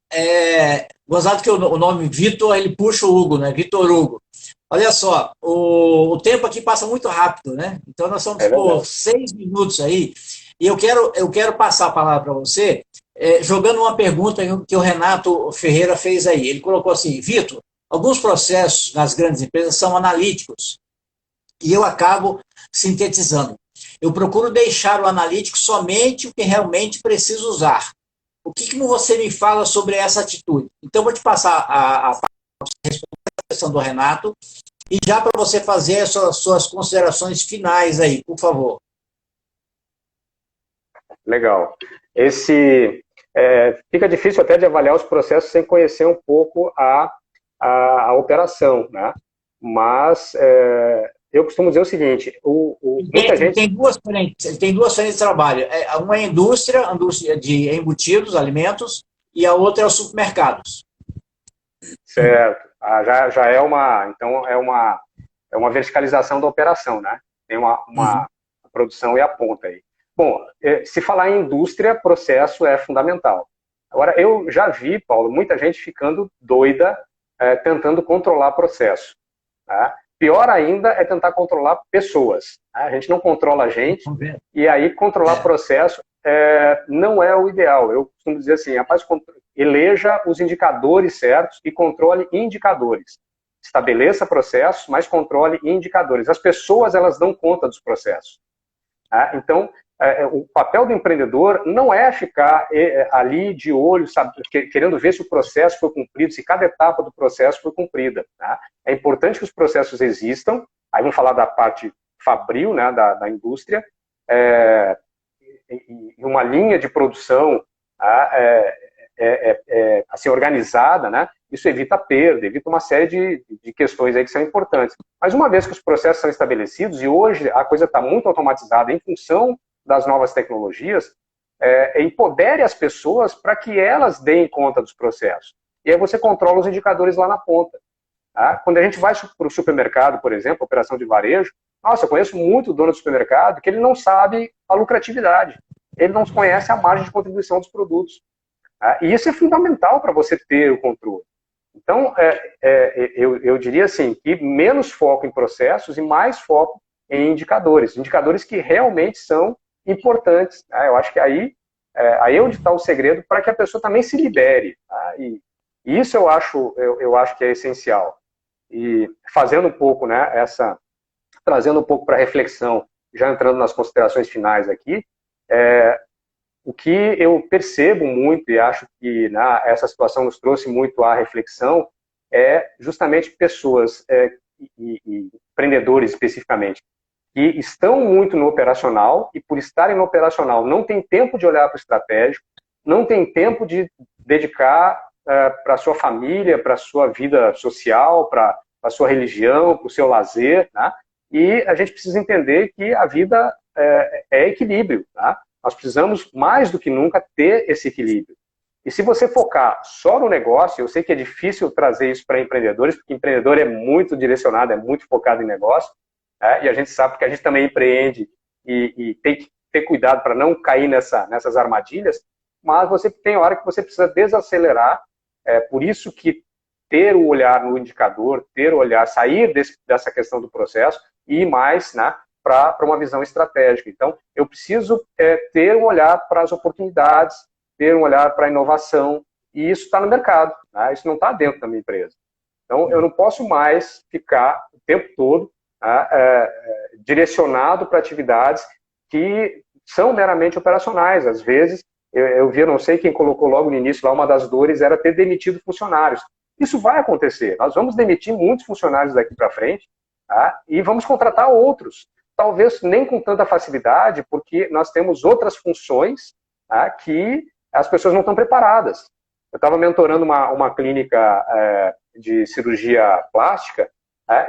gozado que o nome Vitor, ele puxa o Hugo, né? Vitor Hugo. Olha só, o tempo aqui passa muito rápido, né? Então nós estamos por 6 minutos aí, e eu quero passar a palavra para você, jogando uma pergunta que o Renato Ferreira fez aí. Ele colocou assim: Vitor, alguns processos nas grandes empresas são analíticos, e eu acabo sintetizando. Eu procuro deixar o analítico somente o que realmente preciso usar. O que você me fala sobre essa atitude? Então, vou te passar a questão do Renato, e já para você fazer as suas considerações finais aí, por favor. Legal. Fica difícil até de avaliar os processos sem conhecer um pouco a operação, né? Mas eu costumo dizer o seguinte, muita gente... Tem duas frentes de trabalho. Uma é a indústria de embutidos, alimentos, e a outra é os supermercados. Certo. Já é uma verticalização da operação, né? Tem uma produção e a ponta aí. Bom, se falar em indústria, processo é fundamental. Agora, eu já vi, Paulo, muita gente ficando doida tentando controlar processo. Tá? Pior ainda é tentar controlar pessoas. Tá? A gente não controla a gente, e aí controlar processo não é o ideal. Eu costumo dizer assim, rapaz, eleja os indicadores certos e controle indicadores. Estabeleça processos, mas controle indicadores. As pessoas, elas dão conta dos processos. Tá? Então, o papel do empreendedor não é ficar ali de olho, sabe, querendo ver se o processo foi cumprido, se cada etapa do processo foi cumprida. Tá? É importante que os processos existam, aí vamos falar da parte fabril, né, da indústria, e uma linha de produção assim, organizada, né? Isso evita perda, evita uma série de questões aí que são importantes. Mas uma vez que os processos são estabelecidos, e hoje a coisa está muito automatizada em função das novas tecnologias, empodere as pessoas para que elas deem conta dos processos. E aí você controla os indicadores lá na ponta. Tá? Quando a gente vai para o supermercado, por exemplo, operação de varejo, nossa, eu conheço muito dono do supermercado que ele não sabe a lucratividade, ele não conhece a margem de contribuição dos produtos. Tá? E isso é fundamental para você ter o controle. Então, eu diria assim, que menos foco em processos e mais foco em indicadores. Indicadores que realmente são importantes. Tá? Eu acho que aí é onde está o segredo para que a pessoa também se libere. Tá? E isso eu acho que é essencial. E fazendo um pouco, né, trazendo um pouco para reflexão, já entrando nas considerações finais aqui, o que eu percebo muito e acho que essa situação nos trouxe muito à reflexão é justamente pessoas e empreendedores especificamente que estão muito no operacional e por estarem no operacional não tem tempo de olhar para o estratégico, não tem tempo de dedicar para a sua família, para a sua vida social, para a sua religião, para o seu lazer, né? E a gente precisa entender que a vida é equilíbrio, tá? Nós precisamos, mais do que nunca, ter esse equilíbrio. E se você focar só no negócio, eu sei que é difícil trazer isso para empreendedores, porque empreendedor é muito direcionado, é muito focado em negócio, e a gente sabe que a gente também empreende e tem que ter cuidado para não cair nessas armadilhas, mas você tem hora que você precisa desacelerar, por isso que ter o olhar no indicador, ter o olhar, sair dessa questão do processo e ir mais, né, para uma visão estratégica. Então, eu preciso ter um olhar para as oportunidades, ter um olhar para a inovação, e isso está no mercado, né? Isso não está dentro da minha empresa. Então, eu não posso mais ficar o tempo todo direcionado para atividades que são meramente operacionais. Às vezes, eu não sei quem colocou logo no início lá, uma das dores era ter demitido funcionários. Isso vai acontecer. Nós vamos demitir muitos funcionários daqui para frente, tá? E vamos contratar outros. Talvez nem com tanta facilidade, porque nós temos outras funções, tá, que as pessoas não estão preparadas. Eu estava mentorando uma clínica de cirurgia plástica,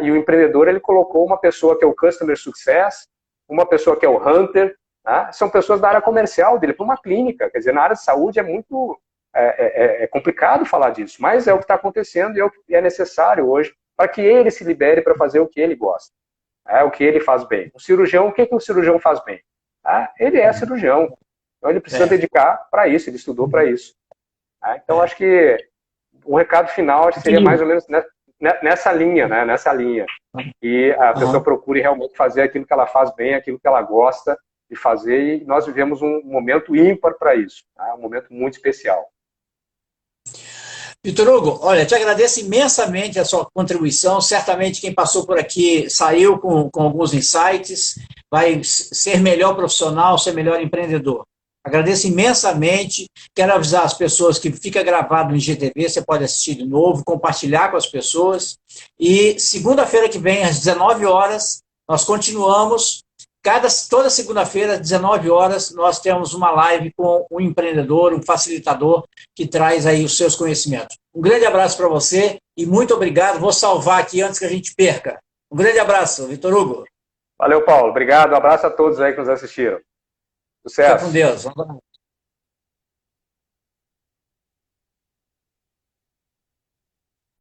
e o empreendedor ele colocou uma pessoa que é o Customer Success, uma pessoa que é o Hunter, tá? São pessoas da área comercial dele, para uma clínica. Quer dizer, na área de saúde é muito complicado falar disso, mas é o que está acontecendo e é o que é necessário hoje para que ele se libere para fazer o que ele gosta. O que ele faz bem. O cirurgião, o que o cirurgião faz bem? Ele é cirurgião. Então ele precisa dedicar para isso, ele estudou para isso. Então acho que o recado final acho que seria mais ou menos nessa linha, né? Nessa linha. E a pessoa procure realmente fazer aquilo que ela faz bem, aquilo que ela gosta de fazer, e nós vivemos um momento ímpar para isso, tá? Um momento muito especial. Vitor Hugo, olha, te agradeço imensamente a sua contribuição. Certamente quem passou por aqui saiu com alguns insights, vai ser melhor profissional, ser melhor empreendedor. Agradeço imensamente. Quero avisar as pessoas que fica gravado no IGTV, você pode assistir de novo, compartilhar com as pessoas. E segunda-feira que vem, às 19 horas, nós continuamos. Toda segunda-feira, às 19 horas, nós temos uma live com um empreendedor, um facilitador, que traz aí os seus conhecimentos. Um grande abraço para você e muito obrigado. Vou salvar aqui antes que a gente perca. Um grande abraço, Vitor Hugo. Valeu, Paulo. Obrigado. Um abraço a todos aí que nos assistiram. Sucesso. Fica com Deus. Um abraço.